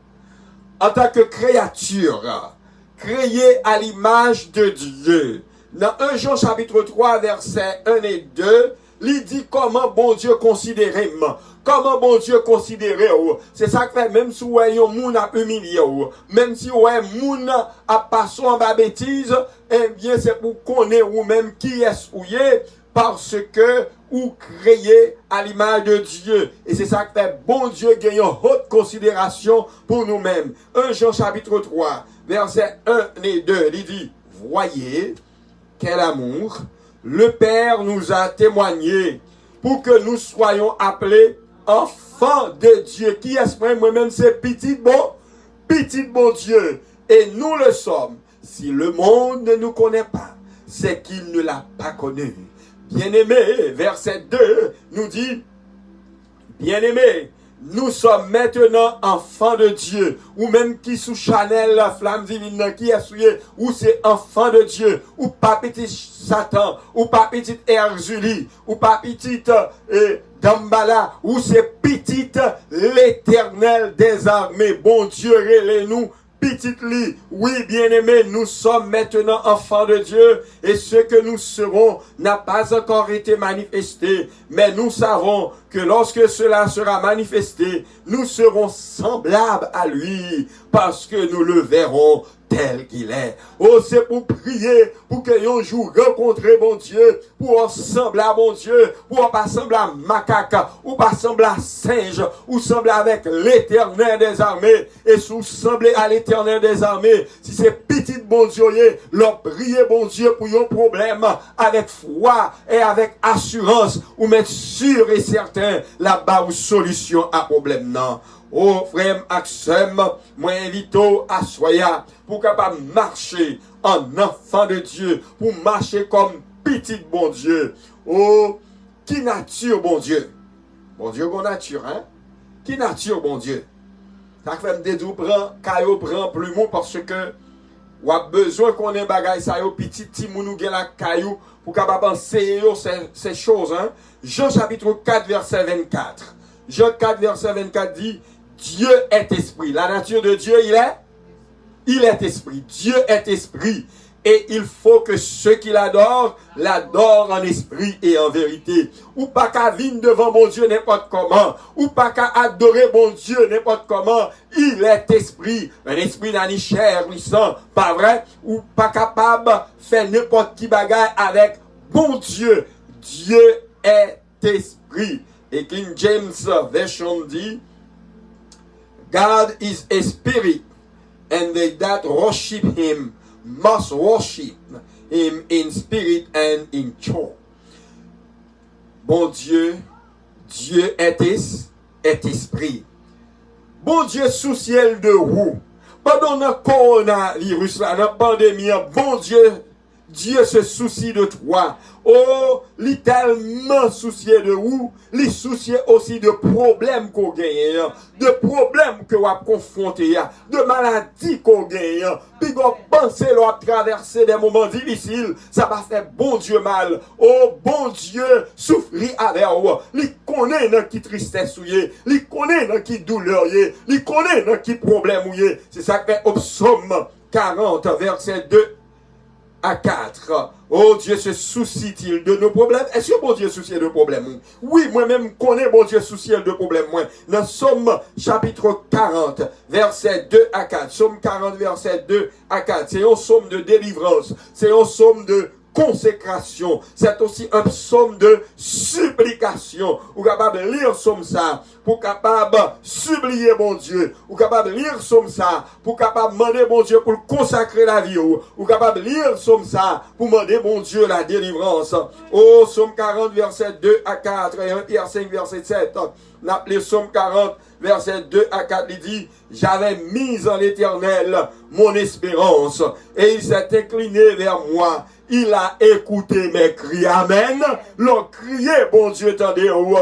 Speaker 5: en tant que créature, créée à l'image de Dieu. Dans 1 Jean chapitre 3 versets 1 et 2, il dit comment bon Dieu considérait, comment bon Dieu considérait. C'est ça que fait, même si vous avez un monde à humilier, même si vous avez un monde à passer en bas bêtise, eh bien c'est pour connaître vous-même qui est-ce ou parce que ou créé à l'image de Dieu. Et c'est ça que fait bon Dieu gagne une haute considération pour nous-mêmes. 1 Jean chapitre 3, versets 1 et 2, il dit, voyez quel amour le Père nous a témoigné pour que nous soyons appelés enfants de Dieu. Qui est-ce que moi-même c'est petit bon Dieu. Et nous le sommes. Si le monde ne nous connaît pas, c'est qu'il ne l'a pas connu. Bien-aimé, verset 2 nous dit, bien-aimé, nous sommes maintenant enfants de Dieu, ou même qui sous Chanel, la flamme divine, qui est souillé, ou c'est enfant de Dieu, ou pas petit Satan, ou pas petit Erzuli, ou pas petite Dambala, ou c'est petite l'Éternel des armées. Bon Dieu, relais-nous. Petite lit, oui, bien-aimés, nous sommes maintenant enfants de Dieu et ce que nous serons n'a pas encore été manifesté. Mais nous savons que lorsque cela sera manifesté, nous serons semblables à lui parce que nous le verrons tel qu'il est. Oh, c'est pour prier, pour que un jour rencontrer mon Dieu, pour ressembler à mon Dieu, pour pas sembler à macaque, ou pas sembler à singe, ou sembler avec l'Éternel des armées, et sous sembler à l'Éternel des armées, si c'est petit bon Dieu, leur prier bon Dieu pour un problème, avec foi et avec assurance, ou mettre sûr et certain, là-bas, ou solution à problème, non. Oh, frère Axem, moi invite à soya pour capable marcher en enfant de Dieu, pour marcher comme petit bon Dieu. Oh, qui nature bon Dieu? Bon Dieu, bon nature, hein? Qui nature bon Dieu? Ça fait me dédou prend, caillou prend plumeau parce que ou a besoin qu'on ait bagay ça yo petit timounou gen la caillou pour capable enseigner ces choses, hein? Jean chapitre 4 verset 24. Jean 4 verset 24 dit Dieu est esprit. La nature de Dieu, il est esprit. Dieu est esprit. Et il faut que ceux qui l'adorent en esprit et en vérité. Ou pas qu'à venir devant mon Dieu n'importe comment. Ou pas qu'à adorer mon Dieu n'importe comment. Il est esprit. Un esprit n'a ni chair ni sang. Pas vrai? Ou pas capable de faire n'importe qui bagaille avec bon Dieu. Dieu est esprit. Et King James Version dit God is a spirit, and they that worship him must worship him in spirit and in truth. Bon Dieu, Dieu est esprit. Bon Dieu sous ciel de vous. Pendant le coronavirus, la pandémie, bon Dieu se soucie de toi. Oh, il tellement soucié de vous, il soucié aussi de problèmes qu'on gagne, de problèmes que vous avez confrontés, de maladies qu'on gagne. Puis vous pensez à traverser des moments difficiles, ça va faire bon Dieu mal. Oh, bon Dieu, souffrir avec vous. Il connaît dans qui tristesse ou il connaît dans qui douleur il connaît dans qui problème ou c'est ça que fait au psaume 40, verset 2 à 4. Oh, Dieu se soucie-t-il de nos problèmes? Est-ce que bon Dieu soucie de nos problèmes? Oui, moi-même connais bon Dieu soucie de nos problèmes. Moi, dans Somme chapitre 40, verset 2 à 4. Somme 40, verset 2 à 4. C'est un somme de délivrance. C'est un somme de consécration. C'est aussi un psaume de supplication. Ou capable de lire somme ça pour capable supplier mon Dieu. Ou capable de lire somme ça pour capable demander mon Dieu pour consacrer la vie. Ou capable de lire somme ça pour demander mon Dieu la délivrance. Oh, Somme 40 verset 2 à 4 et 1 Pierre 5 verset 7. L'appelé Somme 40 verset 2 à 4, il dit j'avais mis en l'Éternel mon espérance et il s'est incliné vers moi. Il a écouté mes cris. Amen. L'on criait, bon Dieu, tendez. Oh,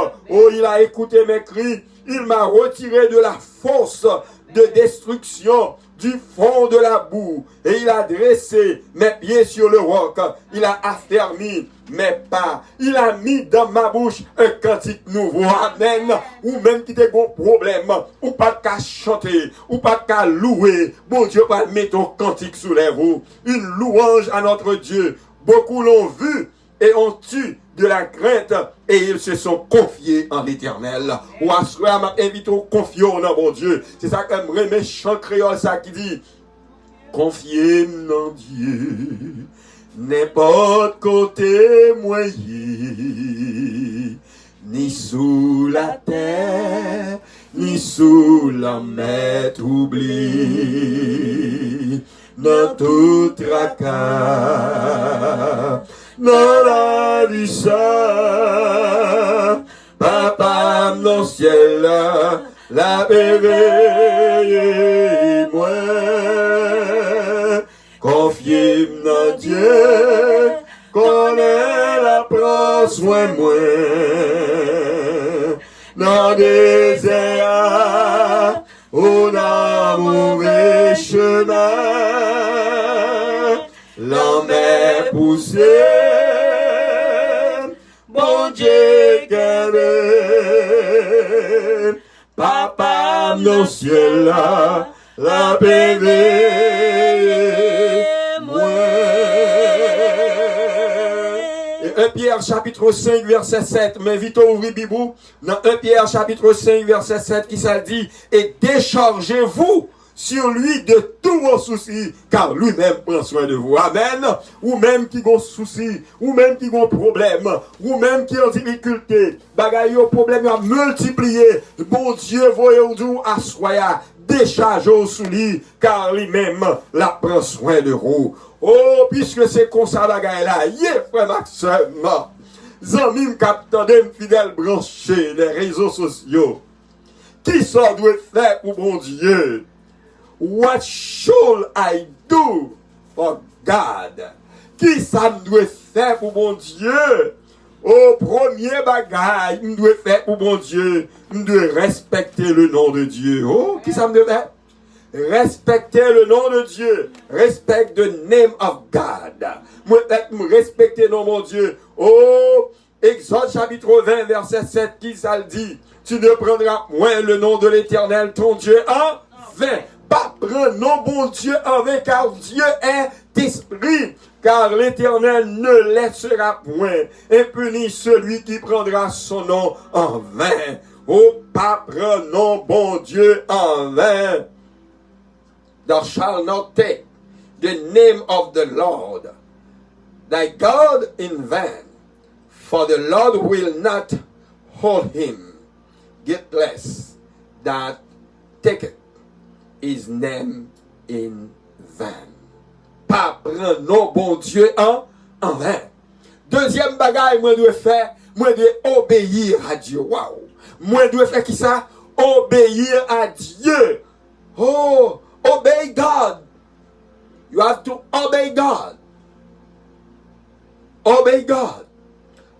Speaker 5: il a écouté mes cris. Il m'a retiré de la fosse de destruction, du fond de la boue. Et il a dressé mes pieds sur le roc. Il a affermi mes pas. Il a mis dans ma bouche un cantique nouveau. Amen. Ou même qui te bon problème. Ou pas qu'à chanter. Ou pas qu'à louer. Bon Dieu, pas mettre ton cantique sous les roues. Une louange à notre Dieu. Beaucoup l'ont vu et ont eu de la crainte et ils se sont confiés en l'Éternel. Ou à ce m'a invité au confier en bon Dieu. C'est ça qu'aimerait mes chants créoles ça qui dit confiez en Dieu n'importe côté moyen ni sous la terre ni sous la mer oublie dans tout tracas dans la vie ça papa dans ciel la bébé moi confiez dans Dieu connaît la prend soin moi dans des désert on a mauvais chemin l'homme est poussé bon Dieu qu'elle papa dans ciel là la bébé moi. Et 1 Pierre chapitre 5 verset 7, m'invite à ouvrir Bibou dans 1 Pierre chapitre 5 verset 7 qui ça dit et déchargez-vous sur lui de tous vos soucis, car lui-même prend soin de vous. Amen. Ou même qui ont soucis, ou même qui ont problème, ou même qui ont difficulté, bagaille au problème à multiplier. Bon Dieu, voyons-nous à soya, déchargez sous lui, car lui-même la prend soin de vous. Oh, puisque c'est comme ça bagaille là, frère Maxime, Zamim capitaine fidèle branché les réseaux sociaux. Qui ça doit faire pour bon Dieu? What should I do for God? Qui ça doit faire pour bon Dieu? Au premier bagage, il doit faire pour bon Dieu, il doit respecter le nom de Dieu. Oh, qui ça me doit faire? Respecter le nom de Dieu. Respect the name of God. Moi, respecter le nom de mon Dieu. Oh, Exode chapitre 20, verset 7, qui ça le dit? Tu ne prendras point le nom de l'Éternel, ton Dieu, en vain. Pas prendre non bon Dieu en vain, car Dieu est esprit. Car l'Éternel ne laissera point impuni celui qui prendra son nom en vain. Oh, pas prendre non bon Dieu en vain. Thou shalt not take the name of the Lord thy God in vain, for the Lord will not hold him guiltless that taketh his name in vain. Pas prendre non bon Dieu en vain. Deuxième bagaille, moi dois faire, moi dois obéir à Dieu. Wow. Moi dois faire qui ça? Obéir à Dieu. Oh, obey God. You have to obey God. Obey God.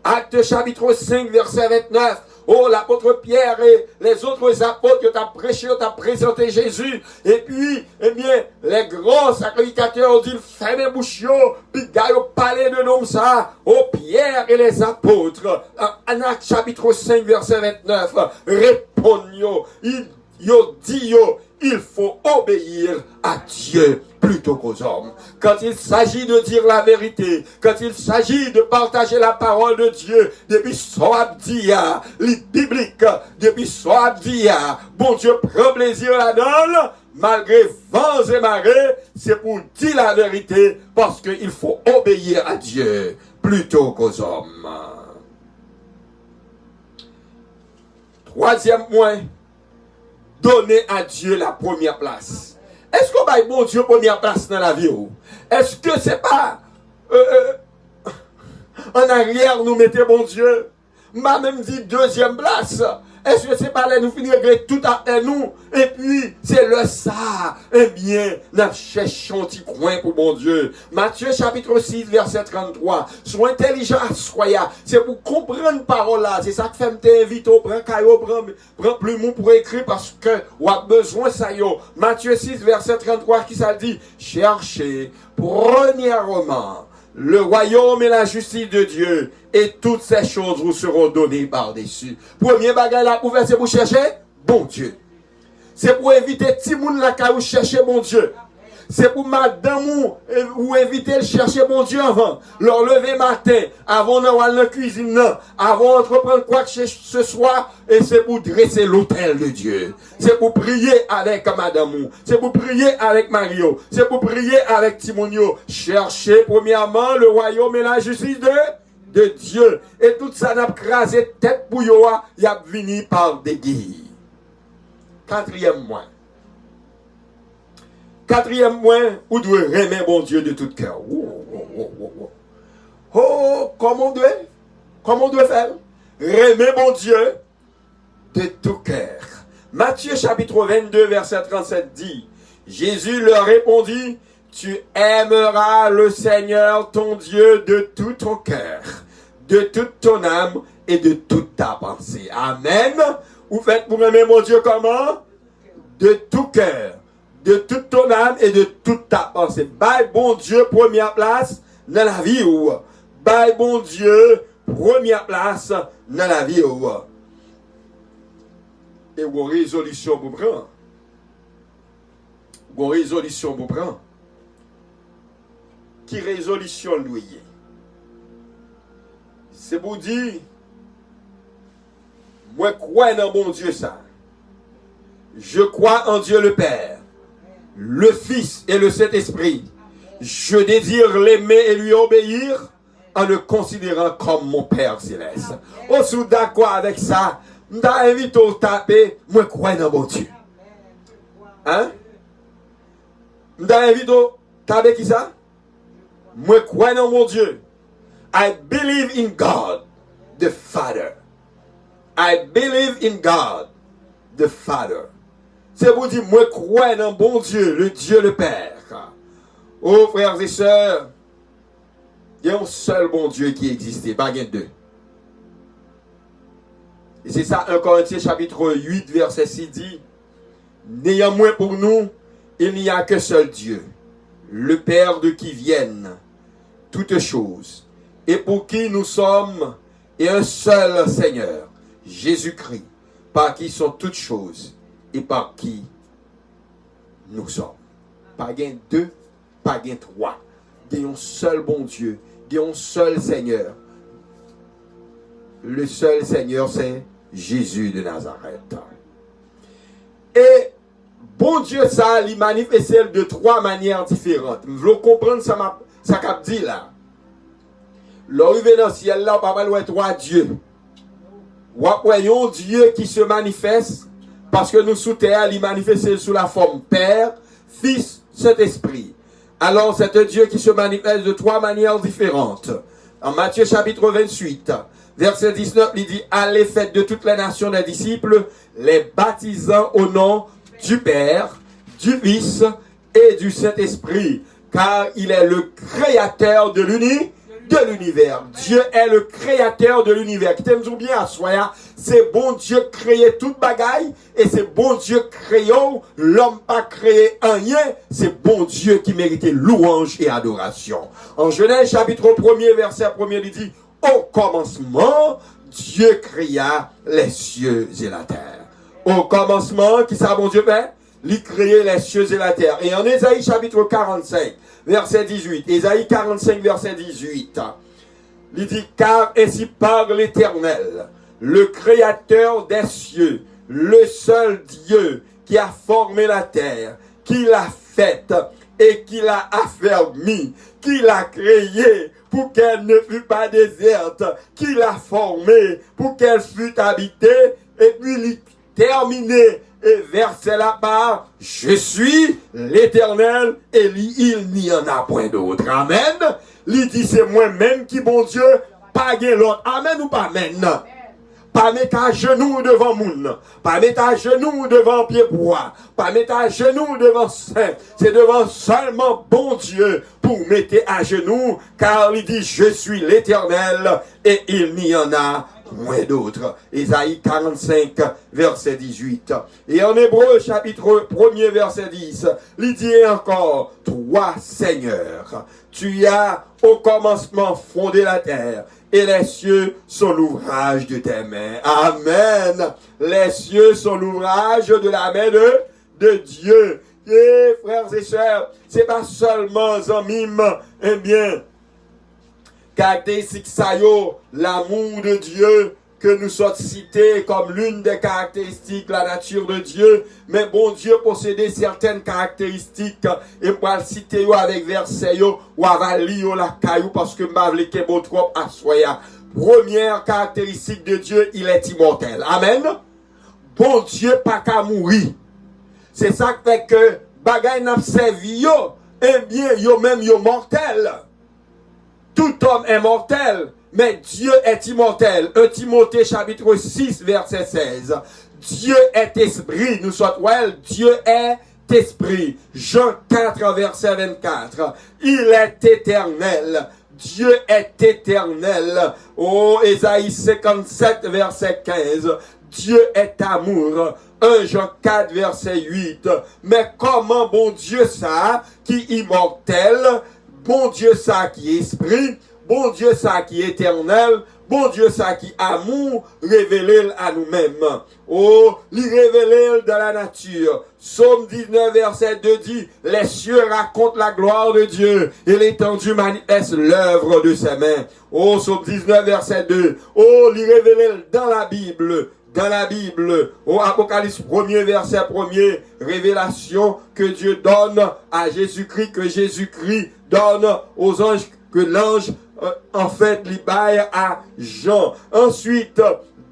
Speaker 5: Acte chapitre 5, verset 29. Oh, l'apôtre Pierre et les autres apôtres qui ont prêché, ont présenté Jésus. Et puis, eh bien, les grands sacrificateurs ont dit, fermez bouche, puis gagne au palais de nom ça. Oh, Pierre et les apôtres. En Acte chapitre 5, verset 29, répondent, ils disent, il faut obéir à Dieu plutôt qu'aux hommes. Quand il s'agit de dire la vérité, quand il s'agit de partager la parole de Dieu, depuis Soabdia, les bibliques, depuis Soabdia, bon Dieu prend plaisir là-dedans, malgré vents et marées, c'est pour dire la vérité, parce qu'il faut obéir à Dieu plutôt qu'aux hommes. Troisième point, donner à Dieu la première place. Est-ce qu'on va bon Dieu première place dans la vie? Est-ce que c'est pas en arrière nous mettez bon Dieu? M'a même dit deuxième place. Est-ce que c'est pas là nous finir tout à nous? Et puis, c'est le ça. Eh bien, nous cherchons un petit coin pour bon Dieu. Matthieu chapitre 6, verset 33. Sois intelligent à soya. C'est pour comprendre parole là. C'est ça que fait me t'inviter au prend caillou, prend plumeau pour écrire parce que on a besoin ça yo. Matthieu 6, verset 33, qui ça dit? Cherchez premièrement le royaume et la justice de Dieu, et toutes ces choses vous seront données par-dessus. Premier bagage là pour faire, c'est pour chercher bon Dieu. C'est pour éviter Timoun la ka ou chercher bon Dieu. C'est pour madame ou éviter de chercher bon Dieu avant. Leur lever matin, avant d'aller dans la cuisine, avant d'entreprendre quoi que ce soit, et c'est pour dresser l'autel de Dieu. C'est pour prier avec madame, c'est pour prier avec Mario, c'est pour prier avec Timonio. Cherchez premièrement le royaume et la justice de Dieu. Et tout ça n'a crasé tête pour yoa, y a venu par des guilles. Quatrième point. Quatrième point, où doit aimer bon Dieu de tout cœur. Oh, comment on doit faire? Aimer bon Dieu de tout cœur. Matthieu chapitre 22, verset 37 dit, Jésus leur répondit, tu aimeras le Seigneur ton Dieu de tout ton cœur, de toute ton âme et de toute ta pensée. Amen. Vous faites pour aimer mon Dieu comment? De tout cœur, de toute ton âme et de toute ta pensée. Bye bon Dieu, première place dans la vie. Bye bon Dieu, première place dans la vie. Et vos résolutions vous prend. Vos résolutions vous prend. Qui résolution lui? C'est pour dire, moi crois dans bon Dieu ça. Je crois en Dieu le Père, le Fils et le Saint-Esprit. Je désire l'aimer et lui obéir en le considérant comme mon Père céleste. On est d'accord avec ça. Je t'invite à taper, moi crois dans mon Dieu. Hein? Je t'invite à taper qui ça? Moi crois dans mon Dieu. I believe in God, the Father. I believe in God, the Father. C'est pour dire, moi crois dans bon Dieu, le Dieu le Père. Oh frères et sœurs, il y a un seul bon Dieu qui existe, pas deux. Et c'est ça, 1 Corinthiens chapitre 8, verset 6 dit, néanmoins pour nous, il n'y a qu'un seul Dieu, le Père de qui viennent toutes choses, et pour qui nous sommes, et un seul Seigneur, Jésus-Christ, par qui sont toutes choses, et par qui nous sommes. Pas gain deux, pas gain trois. Il y a un seul bon Dieu, il y a un seul Seigneur. Le seul Seigneur, c'est Jésus de Nazareth. Et bon Dieu, ça, il manifeste de trois manières différentes. Vous voulez comprendre ça qu'a dit là. L'arrivée dans le ciel là, pas mal trois dieux. Voyons Dieu qui se manifeste parce que nous sous terre, il manifeste sous la forme Père, Fils, Saint-Esprit. Alors c'est un Dieu qui se manifeste de trois manières différentes. En Matthieu chapitre 28, verset 19, il dit, allez faites de toutes les nations des disciples, les baptisant au nom du Père, du Fils et du Saint-Esprit, car il est le créateur de l'univers. Dieu est le créateur de l'univers. Qui t'aime bien à soi, c'est bon Dieu créé toute bagaille et c'est bon Dieu créé l'homme pas créé rien. C'est bon Dieu qui méritait louange et adoration. En Genèse chapitre 1er verset 1er il dit, au commencement Dieu créa les cieux et la terre. Au commencement, qui ça bon Dieu fait? Il créait les cieux et la terre. Et en Ésaïe chapitre 45, verset 18, Ésaïe 45, verset 18, il dit, car ainsi parle l'Éternel, le Créateur des cieux, le seul Dieu qui a formé la terre, qui l'a faite et qui l'a affermie, qui l'a créée pour qu'elle ne fût pas déserte, qui l'a formée pour qu'elle fût habitée, et puis il terminé et verset là-bas, je suis l'Éternel et il n'y en a point d'autre. Amen. Il dit c'est moi-même qui bon Dieu, pas l'autre. Amen ou pas amen. Pas mettre à genoux devant moun, pas mettre à genoux devant pied bois, pas mettre à genoux devant saint. C'est devant seulement bon Dieu pour mettre à genoux, car il dit je suis l'Éternel et il n'y en a moins d'autres. Ésaïe 45, verset 18. Et en Hébreu, chapitre 1er, verset 10, il dit encore, toi, Seigneur, tu as au commencement fondé la terre, et les cieux sont l'ouvrage de tes mains. Amen. Les cieux sont l'ouvrage de la main de Dieu. Et frères et sœurs, c'est pas seulement en mime, eh bien, caractéristique ça yo, l'amour de Dieu que nous sommes cités comme l'une des caractéristiques de la nature de Dieu, mais bon Dieu possédait certaines caractéristiques et pour le citer avec verset yo ou avali yo la caillou parce que m'avle ke bon trop à soya. Première caractéristique de Dieu, il est immortel. Amen. Bon Dieu pas qu'à mourir. C'est ça qui fait que bagay n'a servi yo, eh bien yo même yo mortel. Tout homme est mortel, mais Dieu est immortel. 1 Timothée chapitre 6, verset 16. Dieu est esprit. Nous sommes well, Dieu est esprit. Jean 4, verset 24. Il est éternel. Dieu est éternel. Oh, Ésaïe 57, verset 15. Dieu est amour. 1 Jean 4, verset 8. Mais comment bon Dieu ça, qui est immortel, bon Dieu ça qui est esprit, bon Dieu ça qui est éternel, bon Dieu ça qui est amour, révélé à nous-mêmes. Oh, il révélé dans la nature. Psaume 19, verset 2 dit, les cieux racontent la gloire de Dieu, et l'étendue manifeste l'œuvre de ses mains. Oh, Psaume 19, verset 2. Oh, il révélé dans la Bible, dans la Bible, au Apocalypse 1er, verset 1er, révélation que Dieu donne à Jésus-Christ, que Jésus-Christ donne aux anges, que l'ange, en fait, libère à Jean. Ensuite,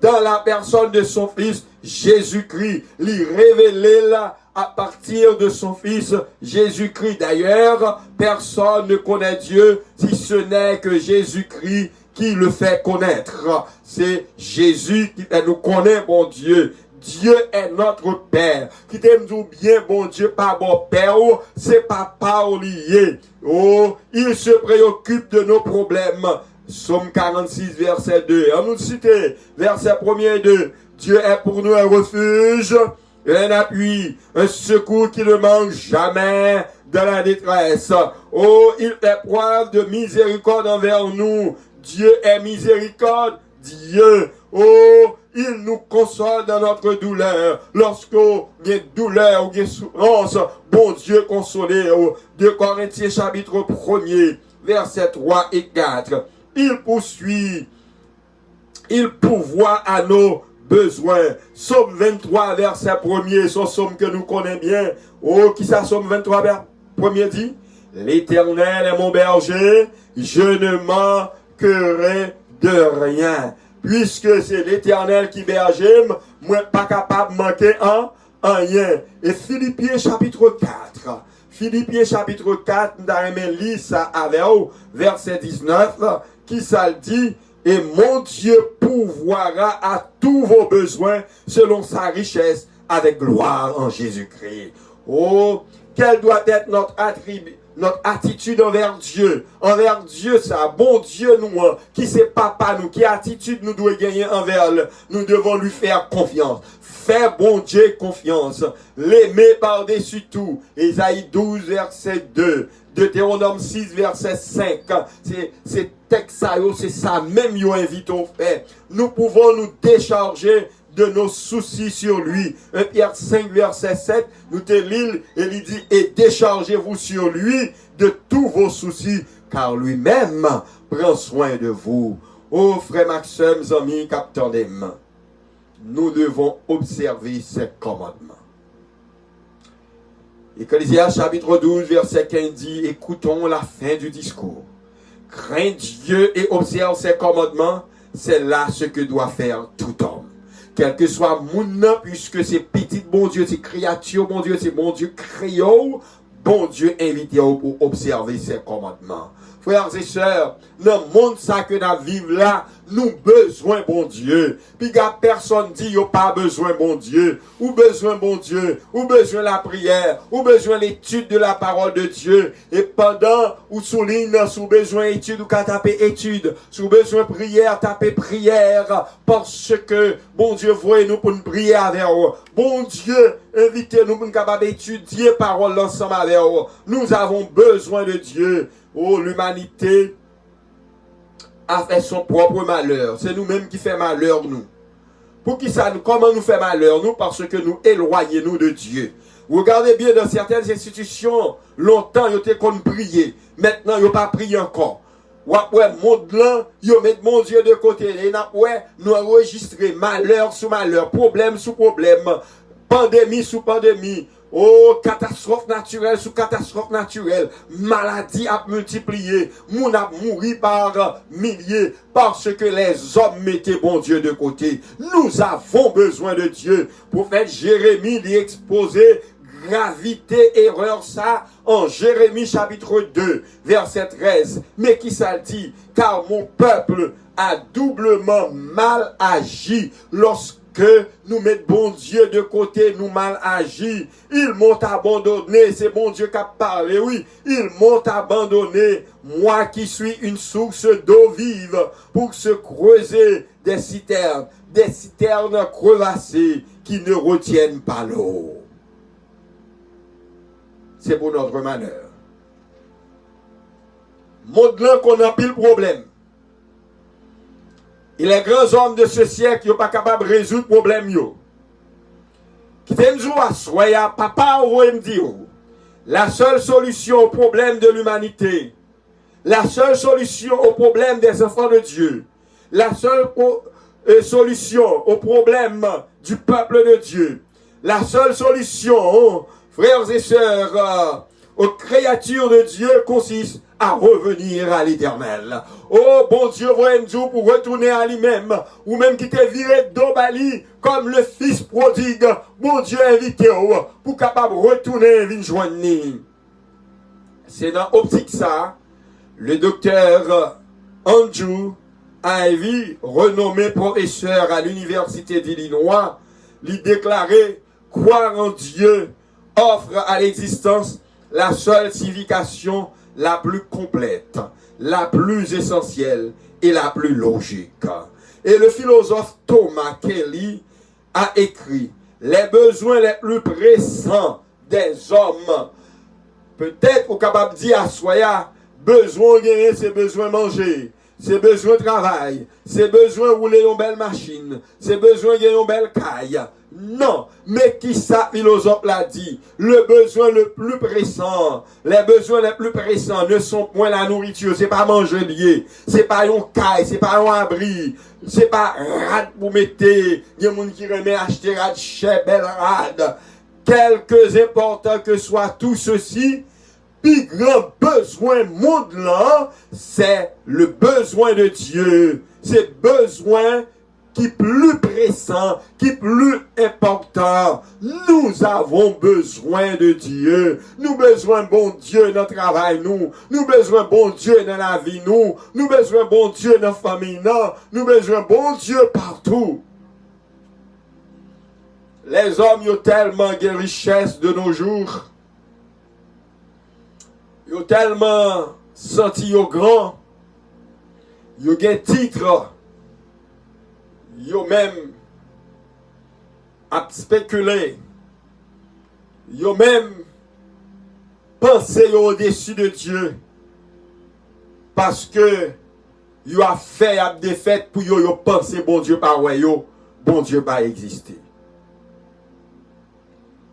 Speaker 5: dans la personne de son Fils, Jésus-Christ, lui révélé là, à partir de son Fils Jésus-Christ. D'ailleurs, personne ne connaît Dieu si ce n'est que Jésus-Christ qui le fait connaître. C'est Jésus qui fait nous connaître, bon Dieu. Dieu est notre Père. Qui t'aime tout bien, bon Dieu, pas bon Père, c'est papa lié. Oh, il se préoccupe de nos problèmes. Psaume 46, verset 2. On nous cite, verset 1er et 2. Dieu est pour nous un refuge, un appui, un secours qui ne manque jamais dans la détresse. Oh, il fait preuve de miséricorde envers nous. Dieu est miséricorde. Dieu, oh, il nous console dans notre douleur. Lorsqu'il y a douleur ou il y a souffrance, bon Dieu consolé. 2 Corinthiens chapitre 1er, versets 3 et 4. Il poursuit, il pourvoit à nos besoins. Psaume 23, verset 1er, ce psaume que nous connaissons bien. Oh, qui ça, Psaume 23, verset 1er dit? L'Éternel est mon berger, je ne manquerai de rien. Puisque c'est l'Éternel qui berge, moi pas capable de manquer en rien. Et Philippiens chapitre 4. Philippiens chapitre 4, nous avons lu ça avec vous, verset 19, qui ça dit? Et mon Dieu pourvoira à tous vos besoins selon sa richesse avec gloire en Jésus-Christ. Oh, quelle doit être notre attitude envers Dieu. Envers Dieu, ça, bon Dieu nous, qui c'est papa nous, qui attitude nous doit gagner envers lui. Nous devons lui faire confiance. Faire bon Dieu confiance. L'aimer par-dessus tout. Ésaïe 12, verset 2. Deutéronome 6, verset 5. C'est texte, c'est ça même yo invite au fait. Nous pouvons nous décharger de nos soucis sur lui. 1 Pierre 5, verset 7, nous te lisons et il dit, et déchargez-vous sur lui de tous vos soucis, car lui-même prend soin de vous. Oh, frère Maxime, amis, capteur des mains, nous devons observer ces commandements. Ecclésiaste chapitre 12, verset 15 dit, écoutons la fin du discours. Crains Dieu et observe ses commandements, c'est là ce que doit faire tout homme. Quel que soit mon nom, puisque c'est petit bon Dieu, c'est créature bon Dieu, c'est bon Dieu créé, bon Dieu invité pour observer ses commandements. Frères et sœurs, dans le monde ça que nous vivons là, nous besoin bon Dieu. Puis personne dit yo pas besoin bon Dieu, ou besoin bon Dieu, ou besoin la prière, ou besoin l'étude de la parole de Dieu. Et pendant ou souligne sous besoin étude ou qu'à taper étude, sous besoin prière, taper prière, parce que bon Dieu voyez nous pour nous prier avec vous. Bon Dieu, invitez-nous pour nous capable étudier parole ensemble avec vous. Nous avons besoin de Dieu. Oh, l'humanité a fait son propre malheur. C'est nous-mêmes qui fait malheur, nous. Pour qui ça, comment nous fait malheur, nous? Parce que nous éloignons de Dieu. Regardez bien, dans certaines institutions, longtemps, ils étaient qu'on prier. Maintenant, ils n'ont pas prié encore. Ouais, monde là, ils mettent mon Dieu de côté. Et nous enregistrons malheur sous malheur, problème sous problème, pandémie sous pandémie. Oh, catastrophe naturelle sous catastrophe naturelle. Maladie a multiplié. Moun a mouru par milliers. Parce que les hommes mettaient bon Dieu de côté. Nous avons besoin de Dieu. Prophète Jérémie lui exposait gravité, erreur ça, en Jérémie chapitre 2, verset 13. Mais qui ça dit? Car mon peuple a doublement mal agi lorsque nous mettons bon Dieu de côté, nous mal agi. Ils m'ont abandonné, c'est bon Dieu qui a parlé, oui. Ils m'ont abandonné, moi qui suis une source d'eau vive, pour se creuser des citernes crevassées qui ne retiennent pas l'eau. C'est pour notre malheur. Monde là qu'on a pile problème. Et les grands hommes de ce siècle, ils ne sont pas capables de résoudre le problème. Qui t'aime à soya, papa, ou me dire, la seule solution au problème de l'humanité, la seule solution au problème des enfants de Dieu, la seule solution au problème du peuple de Dieu. La seule solution, frères et sœurs, aux créatures de Dieu consiste à revenir à l'Éternel. Oh, bon Dieu, voyez nous pour retourner à lui-même, ou même qui t'est viré d'Obali, comme le fils prodigue, bon Dieu invité pour capable de retourner et venir joindre. C'est dans l'optique ça, le docteur Andrew Ivy, renommé professeur à l'Université d'Illinois, lui déclarait « Croire en Dieu offre à l'existence la seule signification la plus complète, la plus essentielle et la plus logique. » Et le philosophe Thomas Kelly a écrit « Les besoins les plus pressants des hommes, peut-être au capable de dire à Soya, besoin de gagner, c'est besoin de manger. C'est besoin de travail, c'est besoin de rouler une belle machine, c'est besoin de gagner une belle caille. Non, mais qui ça, philosophe l'a dit, le besoin le plus pressant, les besoins les plus pressants ne sont point la nourriture, c'est pas manger lié, c'est pas une caille, c'est pas un abri, c'est pas rad pour mettre, il y a des gens qui remet acheter rad chez belle rad. Quelque important que soit tout ceci, plus grand besoin monde là, c'est le besoin de Dieu. C'est besoin qui est plus pressant, qui est plus important. Nous avons besoin de Dieu. Nous besoin bon Dieu dans le travail, nous besoin bon Dieu dans la vie, nous besoin bon Dieu dans la famille, nous besoin bon Dieu partout. Les hommes ont tellement de richesses de nos jours. Ils ont tellement senti au grand. Ils ont des titres. Ils ont même à spéculer. Ils ont même pensé au-dessus de Dieu. Parce que ils ont fait des fêtes pour ils penser bon Dieu pas ouais, bon Dieu pas exister.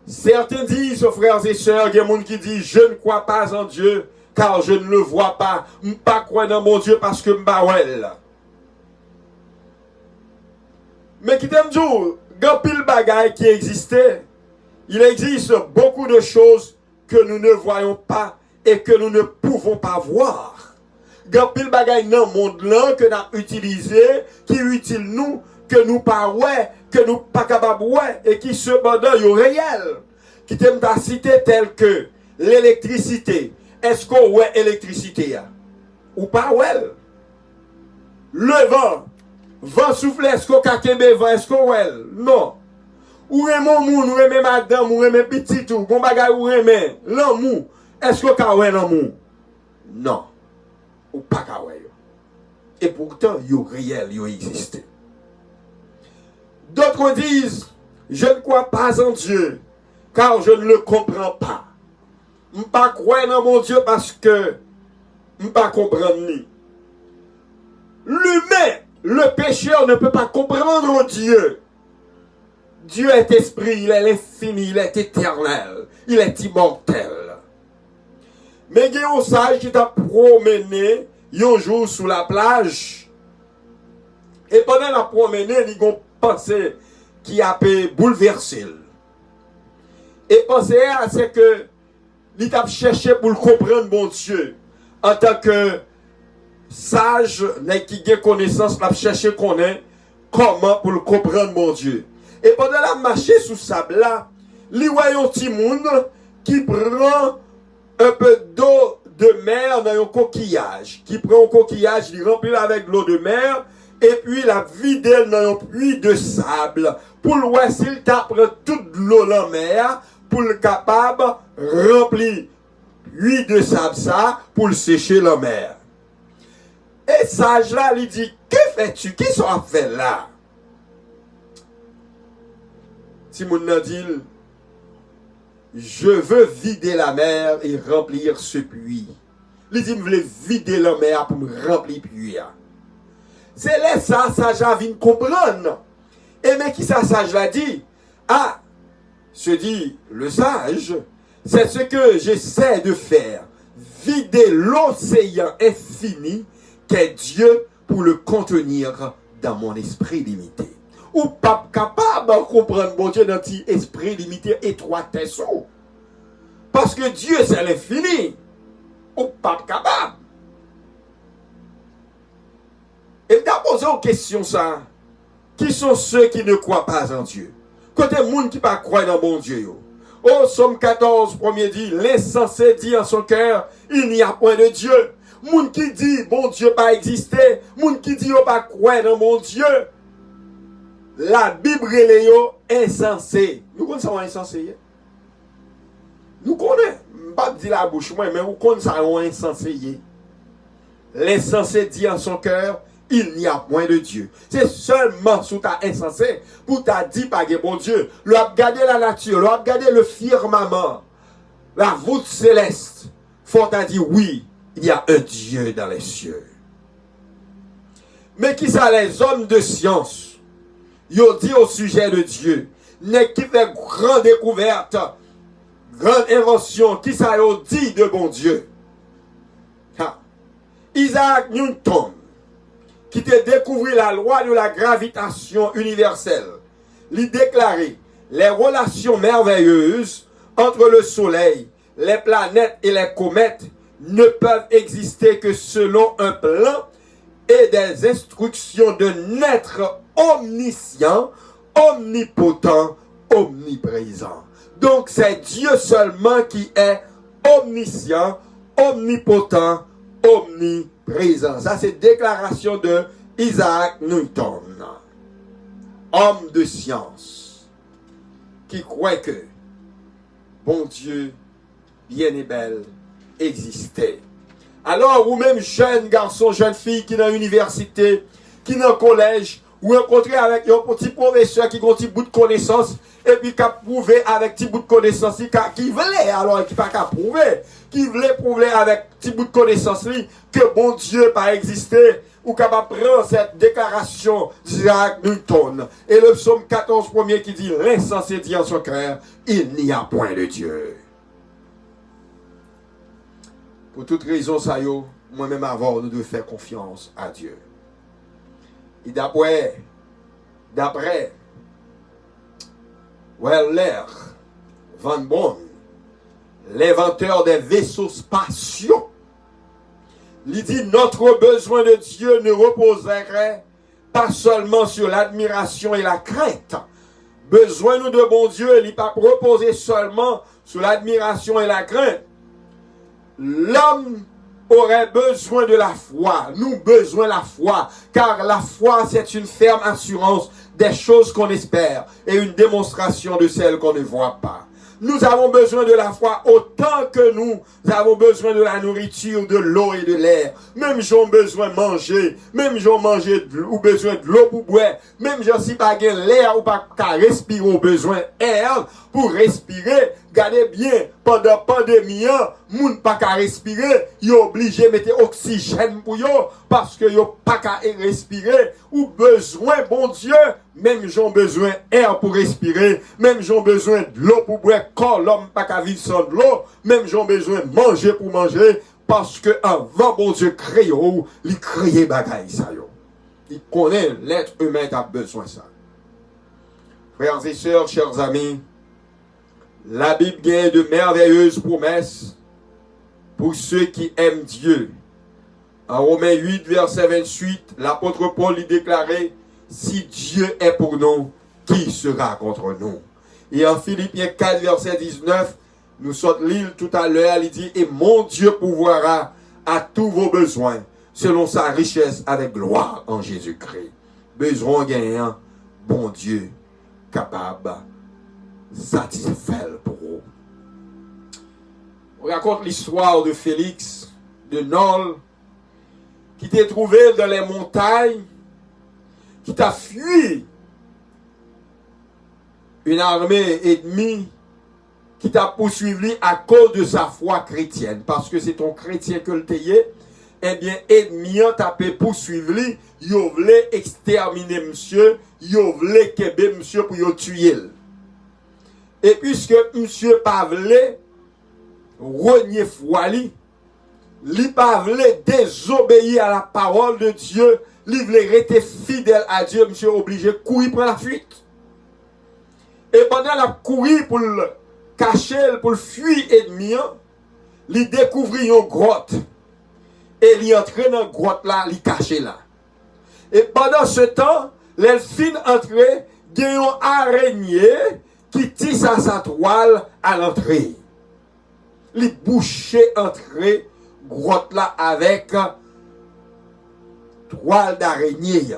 Speaker 5: Certains disent, frères et sœurs, il y a des gens qui disent, je ne crois pas en Dieu, car je ne le vois pas. Je ne pas croire dans mon Dieu parce que je ne pas well. Mais qui t'aime dire, il y a pile bagaille qui existait. Il existe beaucoup de choses que nous ne voyons pas et que nous ne pouvons pas voir. Il y a pile bagaille dans le monde là que nous avons utilisé, qui est utile nous, que nous pas ouais, que nous pas capable ouais, et qui cependant est réel. Qui t'aime ta cité tel que l'électricité. Est-ce qu'on ouais électricité ou pas ouais? Le vent souffle, est-ce qu'on kakembe vent, est-ce qu'on ouais? Non. Ou remon moun, ou remé madame, ou remé petit tout, bon bagay ou remé l'amour, est-ce qu'on ka ouais l'amour? Non. Ou pas ka ouais. Et pourtant, yo réel, yo existe. D'autres disent, je ne crois pas en Dieu, car je ne le comprends pas. Je ne pas croire dans mon Dieu parce que je ne pas comprendre ni. L'humain, le pécheur ne peut pas comprendre Dieu. Dieu est esprit, il est infini, il est éternel, il est immortel. Mais il y a un sage qui t'a promené un jour sous la plage. Et pendant la promenade, il a pensé qui a pu bouleverser. Et penser à ce que il a cherché pour le comprendre mon Dieu. En tant que sage, qui a connaissance, il a cherché comment pour le comprendre mon Dieu. Et pendant la marché sous sable là, il voit un petit monde qui prend un peu d'eau de mer dans un coquillage. Qui prend un coquillage, il remplit avec l'eau de mer, et puis la vide dans un puits de sable. Pour le voir s'il tape toute l'eau dans la mer, pour le capable remplir puits de sable ça, pour le sécher la mer. Et sage là, il dit, que fais-tu? Qu'est-ce qu'on fait là? Simon a dit, je veux vider la mer et remplir ce puits. Il dit, je veux vider la mer pour me remplir le puits. C'est là ça, sage a vient comprendre. Et mais qui ça, sage l'a dit? Ah, se dit le sage, c'est ce que j'essaie de faire. Vider l'océan infini qu'est Dieu pour le contenir dans mon esprit limité. Ou pas capable de comprendre bon Dieu dans petit esprit limité étroitesse. Parce que Dieu c'est l'infini. Ou pas capable. Et t'as posé une question ça. Qui sont ceux qui ne croient pas en Dieu? Côté monde qui pas croire dans bon Dieu. Au Somme 14, premier dit, l'insensé dit en son cœur, il n'y a point de Dieu. Moun qui dit, bon Dieu pas existé, moun qui dit, pas croire dans mon Dieu. La Bible est yo insensé. Nous connaissons insensé. Nous connaissons. Pas dire la bouche moi, mais nous connaissons insensé. L'insensé dit en son cœur, il n'y a point de Dieu. C'est seulement sous ta insensé pour t'a dit pas que bon Dieu. Le regarder la nature, le regarder le firmament, la voûte céleste. Faut t'a dit oui, il y a un Dieu dans les cieux. Mais qui ça les hommes de science? Ils ont dit au sujet de Dieu, n'est qui fait grande découverte, grande invention, qui ça ont dit de bon Dieu? Ha. Isaac Newton, qui te découvrit la loi de la gravitation universelle, lui déclarait les relations merveilleuses entre le soleil, les planètes et les comètes ne peuvent exister que selon un plan et des instructions d'un être omniscient, omnipotent, omniprésent. Donc c'est Dieu seulement qui est omniscient, omnipotent, omniprésent. Ça c'est déclaration de Isaac Newton, homme de science, qui croit que bon Dieu, bien et belle, existait. Alors, ou même jeune garçon, jeune fille qui est dans l'université, qui est dans le collège, ou rencontrer avec un petit professeur qui a un petit bout de connaissance, et puis qui a prouvé avec un petit bout de connaissance, qui voulait, alors qui n'a pas qu'à prouver, qui voulait prouver avec un petit bout de connaissance, que bon Dieu pas existé, ou capable de prendre cette déclaration d'Isaac Newton. Et le psaume 14 premier qui dit, l'insensé dit en son cœur, il n'y a point de Dieu. Pour toute raison, ça y est, moi-même avant, nous devons faire confiance à Dieu. Et d'après Weller Van Braun, l'inventeur des vaisseaux spatiaux, il dit notre besoin de Dieu ne reposerait pas seulement sur l'admiration et la crainte. Besoin nous de bon Dieu, il n'est pas reposer seulement sur l'admiration et la crainte. L'homme aurait besoin de la foi. Nous besoin de la foi. Car la foi, c'est une ferme assurance des choses qu'on espère et une démonstration de celles qu'on ne voit pas. Nous avons besoin de la foi autant que nous avons besoin de la nourriture, de l'eau et de l'air. Même j'en besoin de manger, même j'en manger ou besoin de l'eau pour boire, même j'en si pas l'air ou pas qu'à respirer ou besoin d'air pour respirer. Gardez bien, pendant la pandémie, moun pas qu'à respirer, ils sont obligés de mettre oxygène pour eux parce que ils pas qu'à respirer ou besoin, bon Dieu, même j'en besoin d'air pour respirer, même j'en besoin de l'eau pour boire, quand l'homme pas qu'à vivre sans de l'eau, même j'en besoin de manger pour manger, parce que avant bon Dieu créé, il crée bagaille ça yo. Il connaît l'être humain qui a besoin de ça. Frères et sœurs, chers amis, la Bible gagne de merveilleuses promesses pour ceux qui aiment Dieu. En Romains 8, verset 28, l'apôtre Paul lui déclarait, si Dieu est pour nous, qui sera contre nous? Et en Philippiens 4, verset 19, nous sommes l'île tout à l'heure, il dit, et mon Dieu pourvoira à tous vos besoins, selon sa richesse avec gloire en Jésus-Christ. Besoin gagnant, bon Dieu, capable satisfaire pour vous. On raconte l'histoire de Félix de Nol qui t'est trouvé dans les montagnes, qui t'a fui une armée ennemie qui t'a poursuivi à cause de sa foi chrétienne, parce que c'est ton chrétien que le t'ayez, eh bien, ennemi t'a poursuivre, il voulait exterminer monsieur, il voulait qu'ébé monsieur pour le tuer. Et puisque monsieur pas voulait renier foi li pas voulait désobéir à la parole de Dieu, il voulait rester fidèle à Dieu, monsieur obligé de courir pour la fuite. Et pendant la courir pour le cacher, pour le fuir ennemi, il découvrit une grotte. Et il entrait dans la grotte là, il caché là. Et pendant ce temps, les filles entraient, il y a une araignée qui tisse à sa toile à l'entrée. Il bouchait entrée grotte là avec toile d'araignée.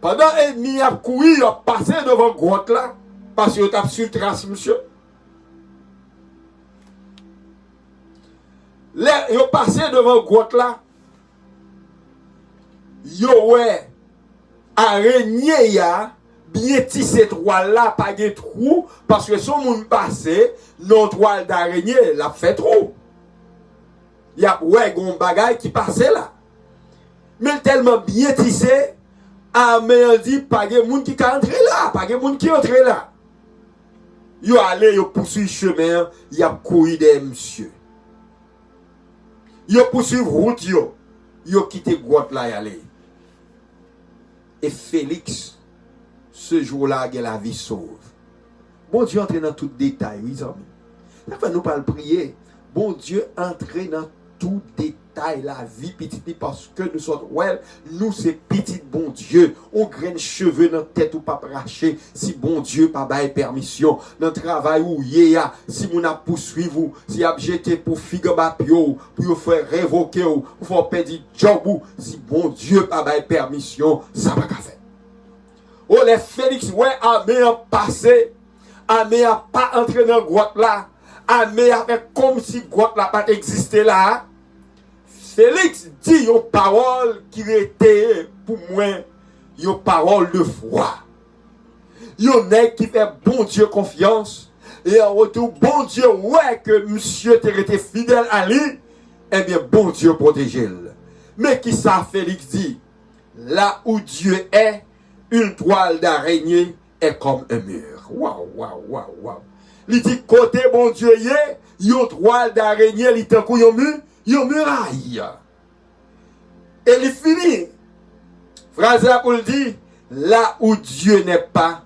Speaker 5: Pendant l'ennemi a couru, il a passé devant la grotte là, parce qu'il a su trace, monsieur. Il a passé devant la grotte là, il a araignée, bien tissé toile là, pas de trou, parce que son monde passé, non toile d'araignée, l'a fait trop. Il y a un bagage qui passait là. Mais tellement bien tissé, mais dit, pas de monde qui est entré là, pas de monde qui est entré là. Yo allé, yo poursuivre chemin, y a couru des monsieur. Yo poursuivre route yo quitté grotte là y aller. Et Félix, ce jour-là, il a la vie sauve. Bon Dieu entre dans tout détail, oui, amis. Ça fait nous pas le prier. Bon Dieu entre dans tout détail la vie petite parce que nous sommes ouais, nous c'est petit bon Dieu. On graine cheveux dans tête ou pas racher si bon Dieu pas bail permission dans travail ou yéya si mon a poursuivre si a jeté pour figue bapio pour faire révoquer ou pour faire perdre job ou si bon Dieu pas bail permission ça va pas faire. Oh les Félix ouais armée a passé armée a pas entré dans grotte là. Armée avec comme si grotte là pas existé là. Félix dit une parole qui était pour moi une parole de foi. Yon nèg qui fait bon Dieu confiance et en retour bon Dieu ouais que monsieur t'es resté fidèle à lui, eh bien bon Dieu protège-le. Mais qui ça Félix dit là où Dieu est, une toile d'araignée est comme un mur. Waouh waouh waouh waouh. Il dit côté bon Dieu y est, yon toile d'araignée li tan kou yon muraille. Et il finit. Phrase là pour le dire, là où Dieu n'est pas,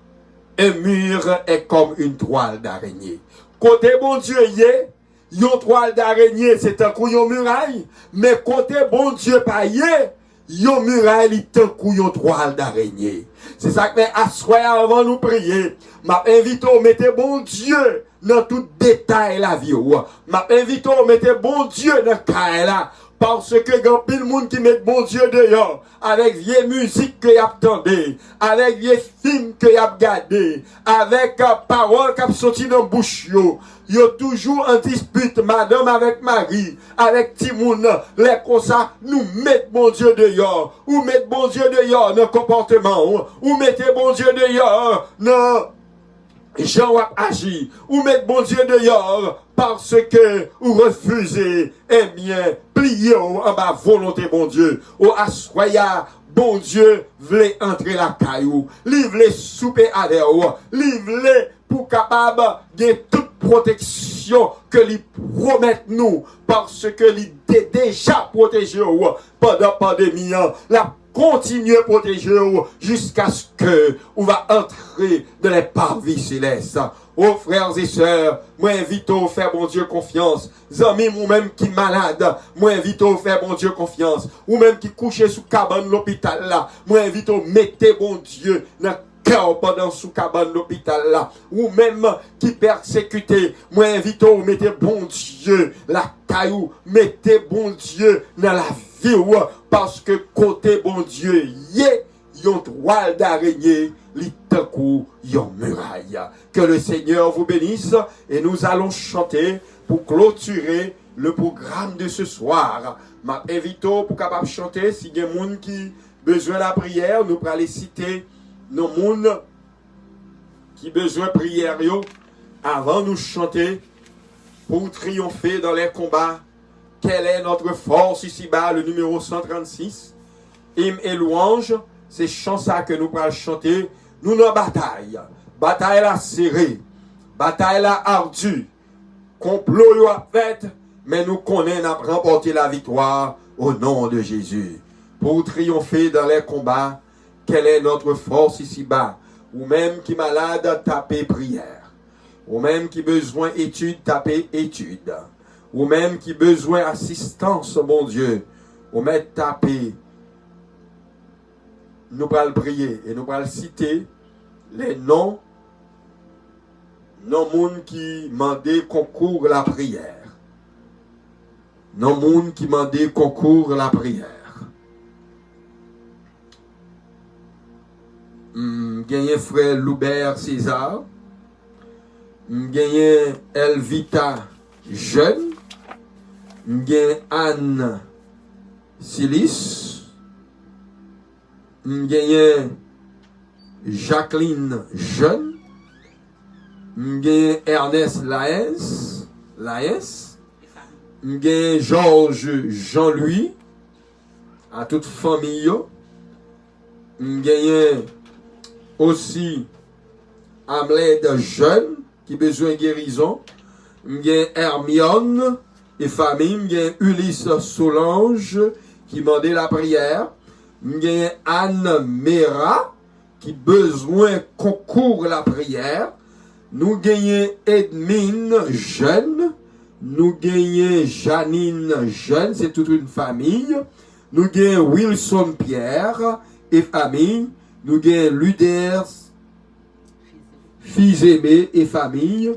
Speaker 5: un mur est comme une toile d'araignée. Côté bon Dieu y est, yon toile d'araignée c'est tan kou yon muraille, mais côté bon Dieu pas y est, yon muraille li tan kou yon toile d'araignée. C'est ça que assoir avant nous prier. M'a invité à mettre bon Dieu dans tout détail la vie. M'a invité à mettre bon Dieu dans le là. Parce que il y a pile monde qui met bon Dieu dehors. Avec vieille musique que y a entendu. Avec vieille film que y a regardé. Avec parole qui a sorti dans bouche yo. Yo toujours en dispute, madame avec Marie, avec Timoun, les comme ça, nous mettons bon Dieu dehors, ou mettez bon Dieu dehors dans le comportement, ou mettez bon Dieu dehors dans Jean agit, ou mettez bon Dieu dehors parce que vous refusez, eh bien, pliez en bas volonté bon Dieu, ou assoya. Bon Dieu voulait entrer la caillou, il voulait souper avec vous, il voulait pour capable de toute protection que lui promet nous parce que lui déjà protégé pendant la pandémie, la continue à protéger jusqu'à ce que on va entrer dans les parvis célestes. Oh frères et sœurs, moi invite à faire bon Dieu confiance. Amis, ou même qui malade, moi invite à faire bon Dieu confiance. Ou même qui couché sous cabane l'hôpital là, moi invite à mettre bon Dieu dans cœur pendant sous cabane l'hôpital là. Ou même qui persécuté, moi invite à mettre bon Dieu la caillou, mettez bon Dieu dans la vie parce que côté bon Dieu y est yon toile d'araignée, li tankou yon muraille. Que le Seigneur vous bénisse et nous allons chanter pour clôturer le programme de ce soir. M'a invito pour capable chanter si y a monde qui besoin de la prière, nous pourrons les citer nos monde qui besoin de prière yo avant nous chanter pour triompher dans les combats. Quelle est notre force ici-bas, le numéro 136. Hymne et louange, c'est chant ça que nous pourrons chanter. Nous dans bataille. Bataille la serrée. Bataille la ardue. Complot yo a fait, mais nous connaissons à remporter la victoire au nom de Jésus. Pour triompher dans les combats, quelle est notre force ici-bas? Ou même qui malade, tapez prière. Ou même qui besoin étude, tapez étude. Ou même qui besoin assistance, mon Dieu, ou même tapez. Nous allons prier et nous allons citer les noms monde qui mandait concours la prière. Non monde qui mandait concours la prière. Gagné frère Loubert César. Gagné Elvita Jeune. Gagné Anne Silis. Gagné Jacqueline Jeune. Gagné Ernest Laes. Gagné Georges Jean-Louis. À toute famille. Gagné aussi Hamlet Jeune qui besoin de guérison. Gagné Hermione et famille. Gagné Ulysse Solange qui demandait la prière. Gagné Anne Mera qui besoin concours la prière. Nous gagnons Edmine Jeune. Nous gagnons Janine Jeune, c'est toute une famille. Nous gagnons Wilson Pierre et famille. Nous gagnons Luders Fils-Aimé et famille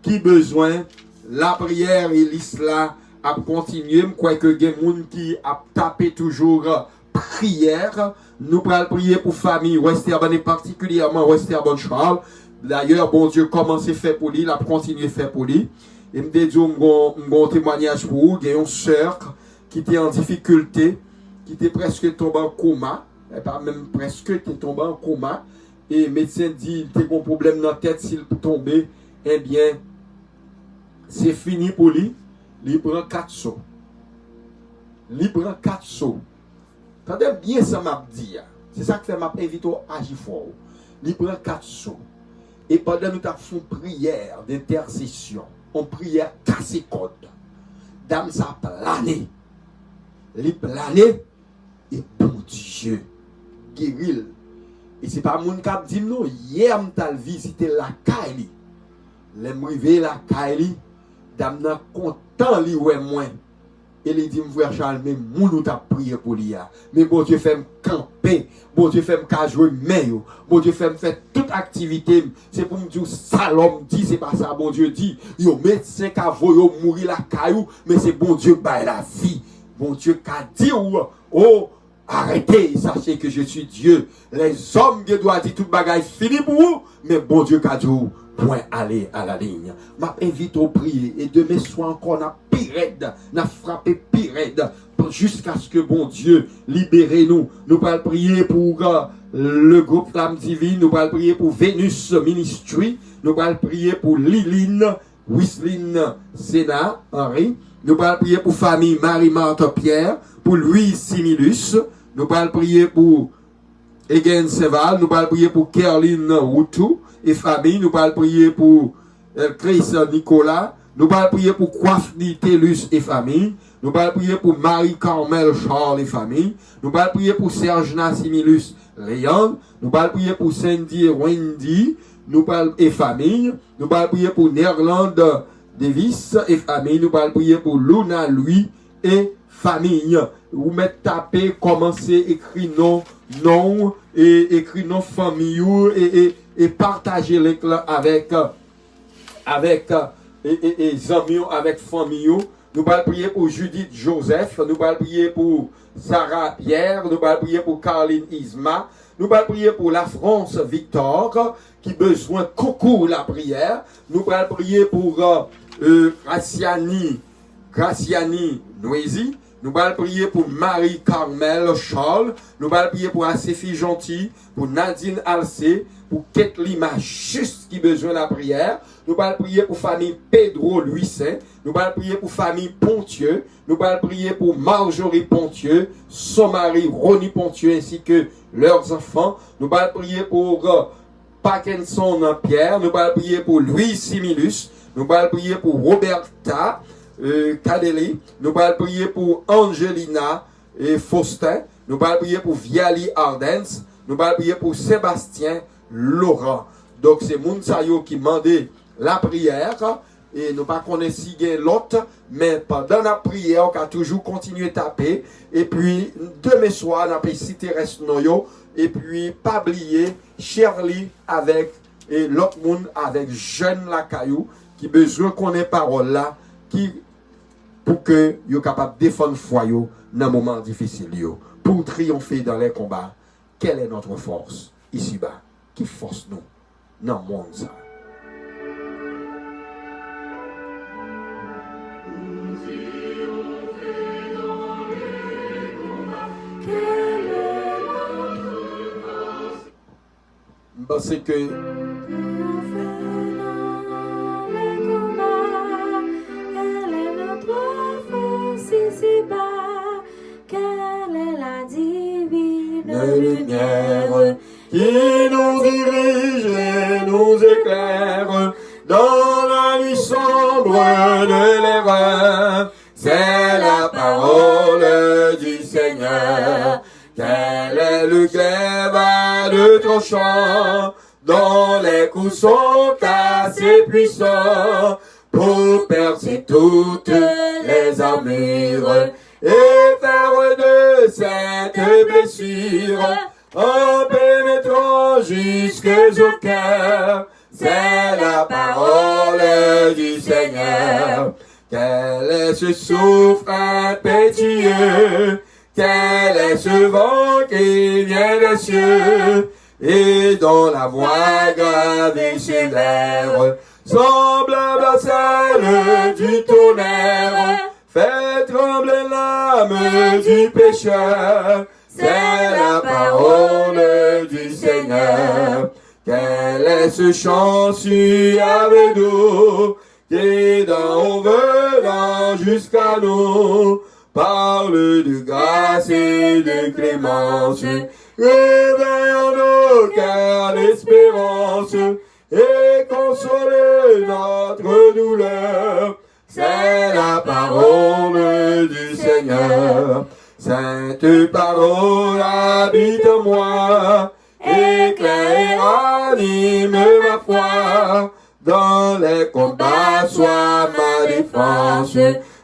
Speaker 5: qui besoin la prière et l'islam à continuer. Quoique il y a des gens qui a tapé toujours prière. Nous allons prier pour famille Westerborn et particulièrement Westerborn Charles. D'ailleurs, bon Dieu, comment c'est fait pour lui, il a continué faire pour lui. Et me dit, un témoignage pour vous, il y a une sœur qui était en difficulté, qui était presque tombée en coma, et pas même presque, était tombée en coma, et le médecin dit, il était un problème dans la tête, s'il tombait, eh bien, c'est fini pour lui, il prend 4 sauts. Il prend 4 sauts. Attendez bien ça m'a dit, c'est ça que fait m'a invité à agir fort. Il prend 4 sauts. Et pendant nous avons fait prière d'intercession, on prière cassé code. Dame ça plané. Les plané et bon Dieu guéril. Et c'est pas mon cap dit non, hier m'ta visité la Kaili. L'aimerie la Kaili, dame n'a content li ouais moins. Et il dit, frère Charles, mais nous t'a prié pour lui. Mais bon Dieu fait me camper. Bon Dieu fait me jouer mail. Bon Dieu fait me faire toute activité. C'est pour me dire, ça l'homme dit, c'est pas ça. Bon Dieu dit, yo médecin qui a voulu mourir la caillou, mais c'est bon Dieu qui la vie. Bon Dieu qui a dit, oh, arrêtez, sachez que je suis Dieu. Les hommes qui doivent dire toute bagaille fini pour vous, mais bon Dieu qui a dit, point aller à la ligne. M'a invite au prier et demain soir encore n'a pirède, n'a frappé pirède jusqu'à ce que bon Dieu libère-nous. Nous allons prier pour le groupe Flamme Divine, nous allons prier pour Vénus Ministry, nous allons prier pour Liline, Wisline Sénat, Henri, nous allons prier pour famille Marie-Marthe Pierre, pour Louis Similus, nous allons prier pour Egen Seval, nous allons prier pour Kerline Woutou et famille, nous allons prier pour Chris Nicolas, nous allons prier pour Kwafni Telus et famille, nous allons prier pour Marie-Carmel Charles et famille, nous allons prier pour Serge Nassimilus Léon, nous allons prier pour Cindy et Wendy et famille, nous allons prier pour Nerland Davis et famille, nous allons prier pour Luna Louis et famille. Vous mettez taper, commencez, écrire non, et écrire non famille, et partagez les avec amis, avec famille. Nous allons prier pour Judith Joseph, nous allons prier pour Sarah Pierre, nous allons prier pour Caroline Isma, nous allons prier pour la France Victor, qui besoin concours la prière. Nous allons prier pour Graciani Noisy. Nous allons prier pour Marie-Carmel Charles. Nous allons prier pour Aséphie Gentil, pour Nadine Alcé, pour Kathleen Machus qui besoin de la prière. Nous allons prier pour famille Pedro Louis-Saint. Nous allons prier pour famille Pontieux. Nous allons prier pour Marjorie Pontieux, son mari Ronnie Pontieux ainsi que leurs enfants. Nous allons prier pour Parkinson Pierre. Nous allons prier pour Louis Similus. Nous allons prier pour Roberta Kadeli. Nous allons prier pour Angelina et Faustin. Nous allons prier pour Viali Ardens. Nous allons prier pour Sébastien Laurent. Donc c'est Mounsayo qui demandait la prière. Et nous ne connaissons pas si l'autre, mais pendant la prière, on a toujours continué à taper. Et puis, demain soir, on a pu citer reste noyo. Et puis, pas oublier Shirley avec et l'autre monde avec jeune Lacayou qui besoin qu'on ait parole là, qui pour que yo capable défendre foyer dans moment difficile yo, pour triompher dans les combats. Quelle est notre force ici-bas qui force nous dans le monde ça? Parce que lumière qui nous dirige et nous éclaire dans la nuit sombre de l'erreur. C'est la parole du Seigneur. Quel est le glaive de ton chant, dont les coups sont assez puissants pour percer toutes les armures et faire de cette blessure en pénétrant jusqu'au cœur. C'est la parole du Seigneur. Quel est ce souffle impétueux? Quel est ce vent qui vient des cieux et dont la voix grave et sévère, semblable à celle du tonnerre, fait trembler l'âme du pécheur? C'est la parole du Seigneur. Quel est ce chant si avec nous, qui d'en venant jusqu'à nous parle de grâce et de clémence, réveille en nos cœurs l'espérance et console notre douleur. C'est la parole du Seigneur. Sainte parole habite en moi, éclaire, anime ma foi. Dans les combats, sois ma défense.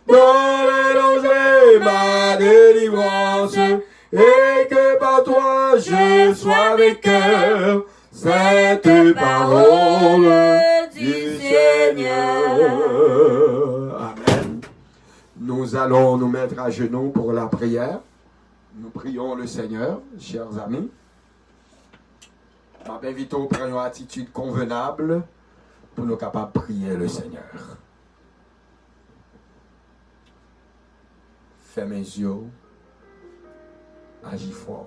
Speaker 5: Dans les dangers, ma délivrance. Et que par toi, je sois vainqueur. Sainte parole du Seigneur. Amen. Nous allons nous mettre à genoux pour la prière. Nous prions le Seigneur, chers amis. Je m'invite à prendre une attitude convenable pour nous capables de prier le Seigneur. Ferme mes yeux, agis fort.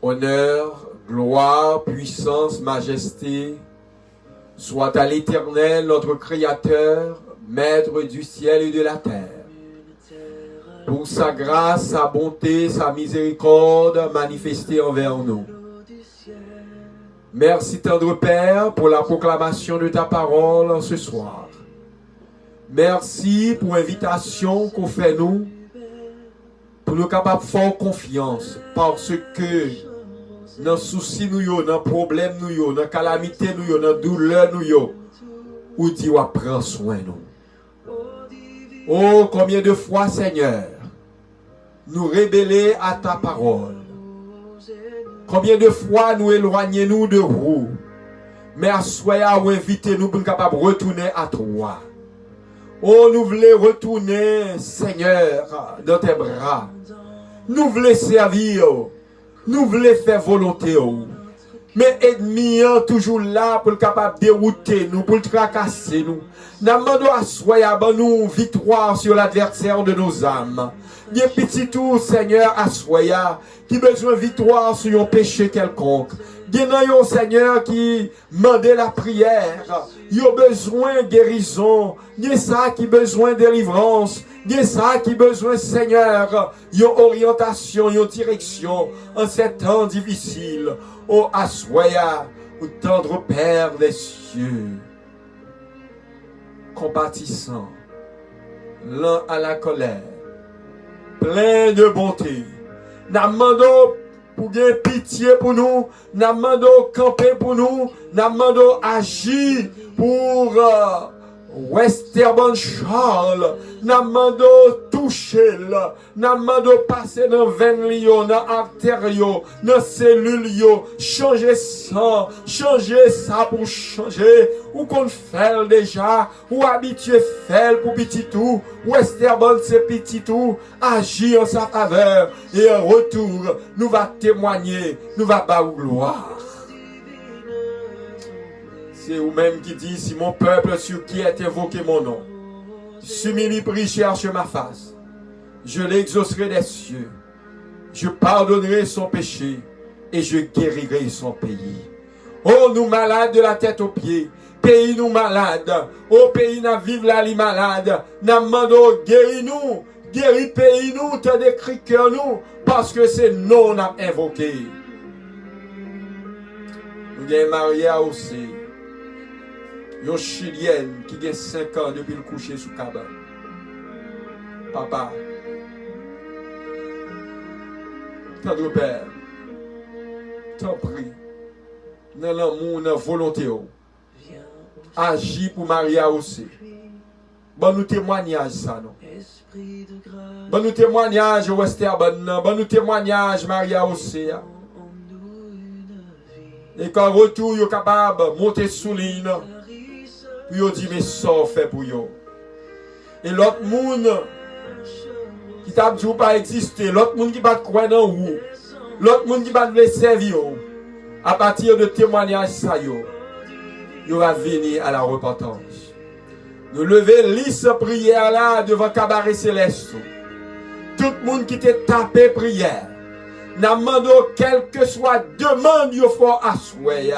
Speaker 5: Honneur, gloire, puissance, majesté, soit à l'Éternel, notre Créateur, Maître du ciel et de la terre. Pour sa grâce, sa bonté, sa miséricorde manifestée envers nous. Merci, tendre Père, pour la proclamation de ta parole ce soir. Merci pour l'invitation qu'on fait nous, pour nous capables de faire confiance, parce que dans souci nous, dans problème nous, dans calamité nous, dans douleur nous, ou Dieu prend soin de nous. Oh, combien de fois, Seigneur, nous rébeller à ta parole. Combien de fois nous éloignons-nous de vous. Mais à soya ou invitez-nous pour nous capables de retourner à toi. Oh, nous voulons retourner, Seigneur, dans tes bras. Nous voulons servir. Nous voulons faire volonté. Mais ennemis toujours là pour le capable de dérouter nous, pour le tracasser nous. Nous demandons à soya nous victoire sur l'adversaire de nos âmes. Bien petit tout, Seigneur, à soya qui besoin de victoire sur un péché quelconque. Bien un Seigneur qui demande la prière. Il a besoin de guérison. Il y a ça qui besoin de délivrance. Il y a ça qui besoin, Seigneur, il y a orientation, il y a direction en ces temps difficiles. Oh, Assoya, Ô tendre Père des cieux, compatissant, lent à la colère, plein de bonté, nous demandons pour gagner pitié pour nous, nous demandons camper pour nous, nous demandons agir pour Westerborn Charles, nous demandons toucher, nous demandons passer dans veine lion, dans artère, dans cellule, changer ça pour changer, ou qu'on fait déjà, ou habitué faire pour petit tout, Westerborn c'est petit tout, agir en sa faveur, et en retour, nous va témoigner, nous va battre gloire. C'est vous-même qui dit, si mon peuple sur qui est invoqué mon nom, s'humilie, prie, cherche ma face, je l'exaucerai des cieux, je pardonnerai son péché, et je guérirai son pays. Oh, nous malades de la tête aux pieds, pays nous malades, oh pays n'a vive la li malade, n'a demandons guéris-nous, guéris pays nous, te décrit cœur nous, parce que c'est non n'a invoqué. Nous avons marié aussi. Une Chilienne qui a 5 ans depuis le coucher sous cabane. Papa, tendre Père, t'en prie, dans l'amour, dans la volonté, agis pour Maria aussi. Bon nous témoignage ça, non? Bon nous témoignage Westerborn, bon nous témoignage Maria aussi. Et quand retour, vous êtes capable de monter sous l'île. Puis vous dit, mais ça fait pour vous. Et l'autre monde qui t'a dit pas exister, l'autre monde qui va croire dans vous, l'autre monde qui va vous servir, à partir de témoignages, ça il va venir à la repentance. Nous lever lisse prière là devant cabaret céleste. Tout le monde qui t'a tapé prière, nous demandons quelle que soit demande, il faut assurer.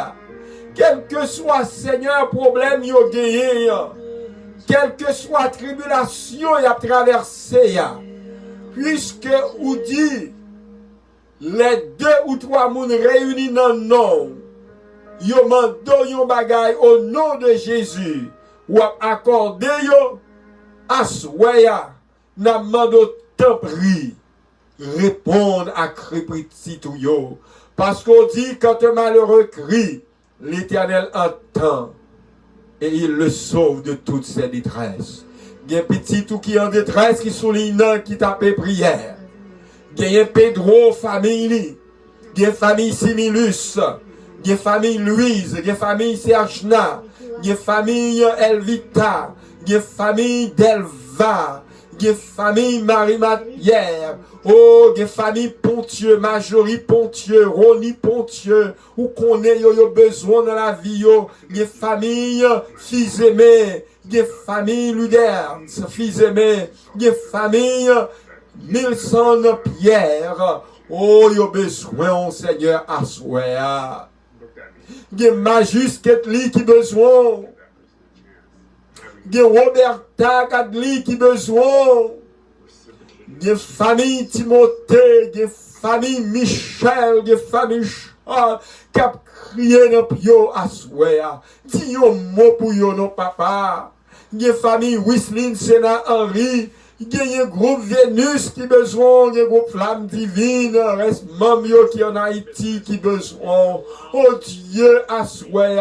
Speaker 5: Quel que soit, Seigneur, problème yo gagné, quelle que soit tribulation y a traversé, puisque ou dit les 2 ou 3 moun réunis dans le nom, yo mando yon bagay au nom de Jésus, ou accordé yo, aswaya, n'a mando te prie, répondre à cri petit ou yo, parce qu'on dit quand un malheureux crie, l'Éternel entend et il le sauve de toutes ses détresses. Il y a un petit tout qui est en détresse qui souligne qui tape prière. Il y a Pedro famille. Il y a famille Similus. Il y a famille Louise. Il y a famille Sergna. Il y a famille Elvita. Il y a famille Delva. Il y a famille Marie-Mathière. Oh, il y a famille Pontieux, Majorie Pontieux, Ronnie Pontieux, ou qu'on ait besoin dans la vie, il y a famille fils aimés, il y a famille Luders, fils aimés, il y a famille Milson Pierre. Oh, il y a besoin, Seigneur, à soi. Il y a Majus Ketli qui besoin. Il y a Roberta Kadli qui besoin. Il y a famille Timothée, il y a famille Michel, il y a famille Charles, qui a crié dans pio à souhait. Dis un mot pour yo, non papa. Il y a famille Whistling, Sénat Henry, il y a un groupe Vénus qui besoin, il y a un groupe Flamme Divine, reste Mamio qui en Haïti qui besoin. Oh Dieu, à souhait,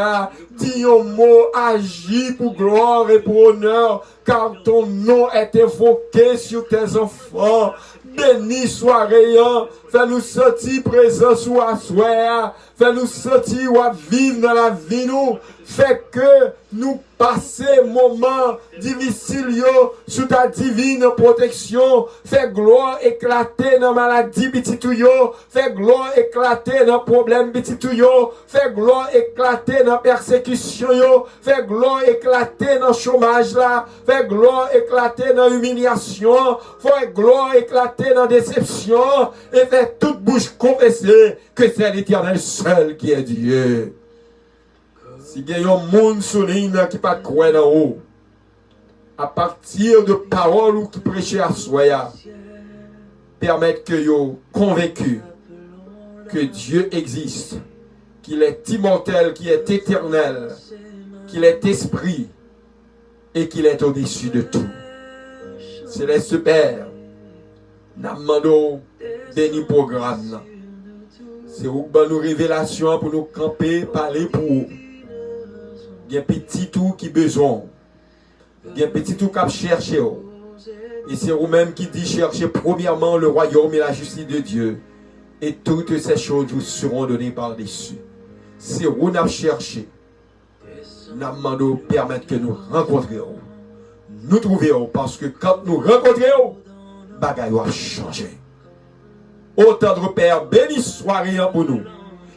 Speaker 5: dis un mot, agis pour gloire et pour honneur, car ton nom est évoqué sur tes enfants. Béni soit Rayon, fais-nous sentir présent sous la soirée, fais-nous sentir ou vivre dans la vie nous, fait que nous passer moment difficile sous ta divine protection, fais gloire éclater dans maladie petit tout yo, fais gloire éclater dans problème petit tout yo, fais gloire éclater dans persécution yo, fais gloire éclater dans chômage là, fais gloire éclater dans humiliation, fais gloire éclater dans déception, et fais toute bouche confesser que c'est l'Éternel seul qui est Dieu. Si il y a un monde souligne qui pas croire en haut, à partir de paroles ou qui prêchent à soi, permettre que yo convaincu que Dieu existe qu'il est immortel, qu'il est éternel, qu'il est esprit et qu'il est au-dessus de tout. Céleste Père, nous demandons béni programme. C'est où nous révélation pour nous camper, parler pour vous. Il y a un petit tout qui besoin. Il y a un petit tout qui cherche. Et c'est vous-même qui dit chercher premièrement le royaume et la justice de Dieu. Et toutes ces choses vous seront données par-dessus. C'est vous nous cherché. Nous demandons permettre que nous rencontrions. Nous trouvions. Parce que quand nous rencontrions, bagaille va changer. Ô tendre Père, béni soit rien pour nous.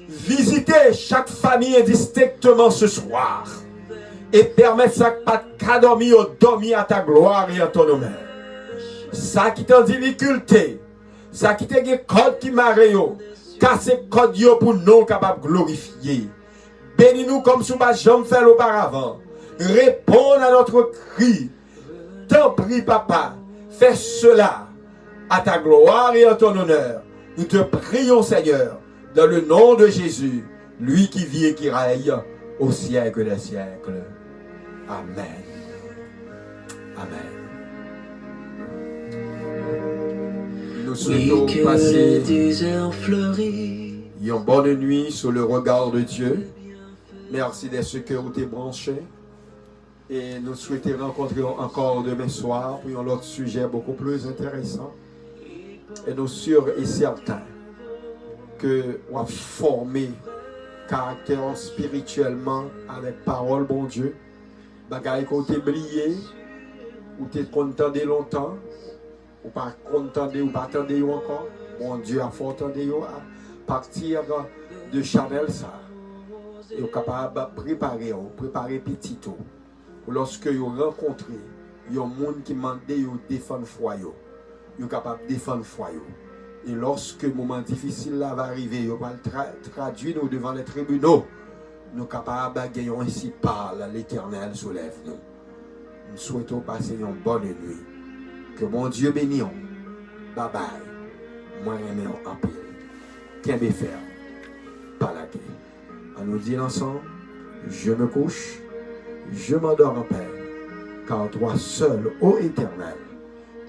Speaker 5: Visitez chaque famille indistinctement ce soir. Et permettre ça que pas de dormir à ta gloire et à ton honneur. Ça qui est en difficulté, ça qui est des codes qui m'arrêtent, casser code pour nous capables de glorifier. Bénis-nous comme si nous n'avons jamais fait auparavant. Répondre à notre cri. T'en prie, Papa, fais cela à ta gloire et à ton honneur. Nous te prions, Seigneur, dans le nom de Jésus, lui qui vit et qui règne au siècle des siècles. Amen. Amen. Nous souhaitons passer une bonne nuit sur le regard de Dieu. Merci de ce que vous t'es branché. Et nous souhaitons rencontrer encore demain soir pour un autre sujet beaucoup plus intéressant. Et nous sommes sûrs et certains que on va former caractère spirituellement avec parole, bon Dieu. Bagaille qu'on t'est brillé, ou t'es content longtemps, ou pas content ou pas attendre encore. Bon Dieu a fort attendre à partir de Chanel ça. Et vous capable de préparer petit tout. Lorsque vous rencontrez, il y a un monde qui demande de défendre le foyer. Vous êtes capable de défendre le foyer. Et lorsque le moment difficile là va arriver, vous va traduire nous devant les tribunaux. Nous sommes capables de gagner ainsi par l'Éternel soulève nous. Nous souhaitons passer une bonne nuit. Que mon Dieu bénisse. Bye bye. Moi, j'aime en paix. Qu'un faire. Pas la guerre. On nous dit ensemble, je me couche, je m'endors en paix. Car toi seul, ô Éternel,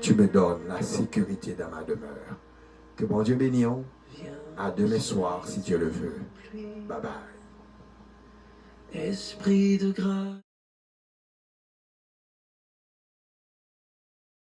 Speaker 5: tu me donnes la sécurité dans ma demeure. Que mon Dieu bénisse. À demain soir, si Dieu le veut. Bye bye.
Speaker 3: Esprit de grâce.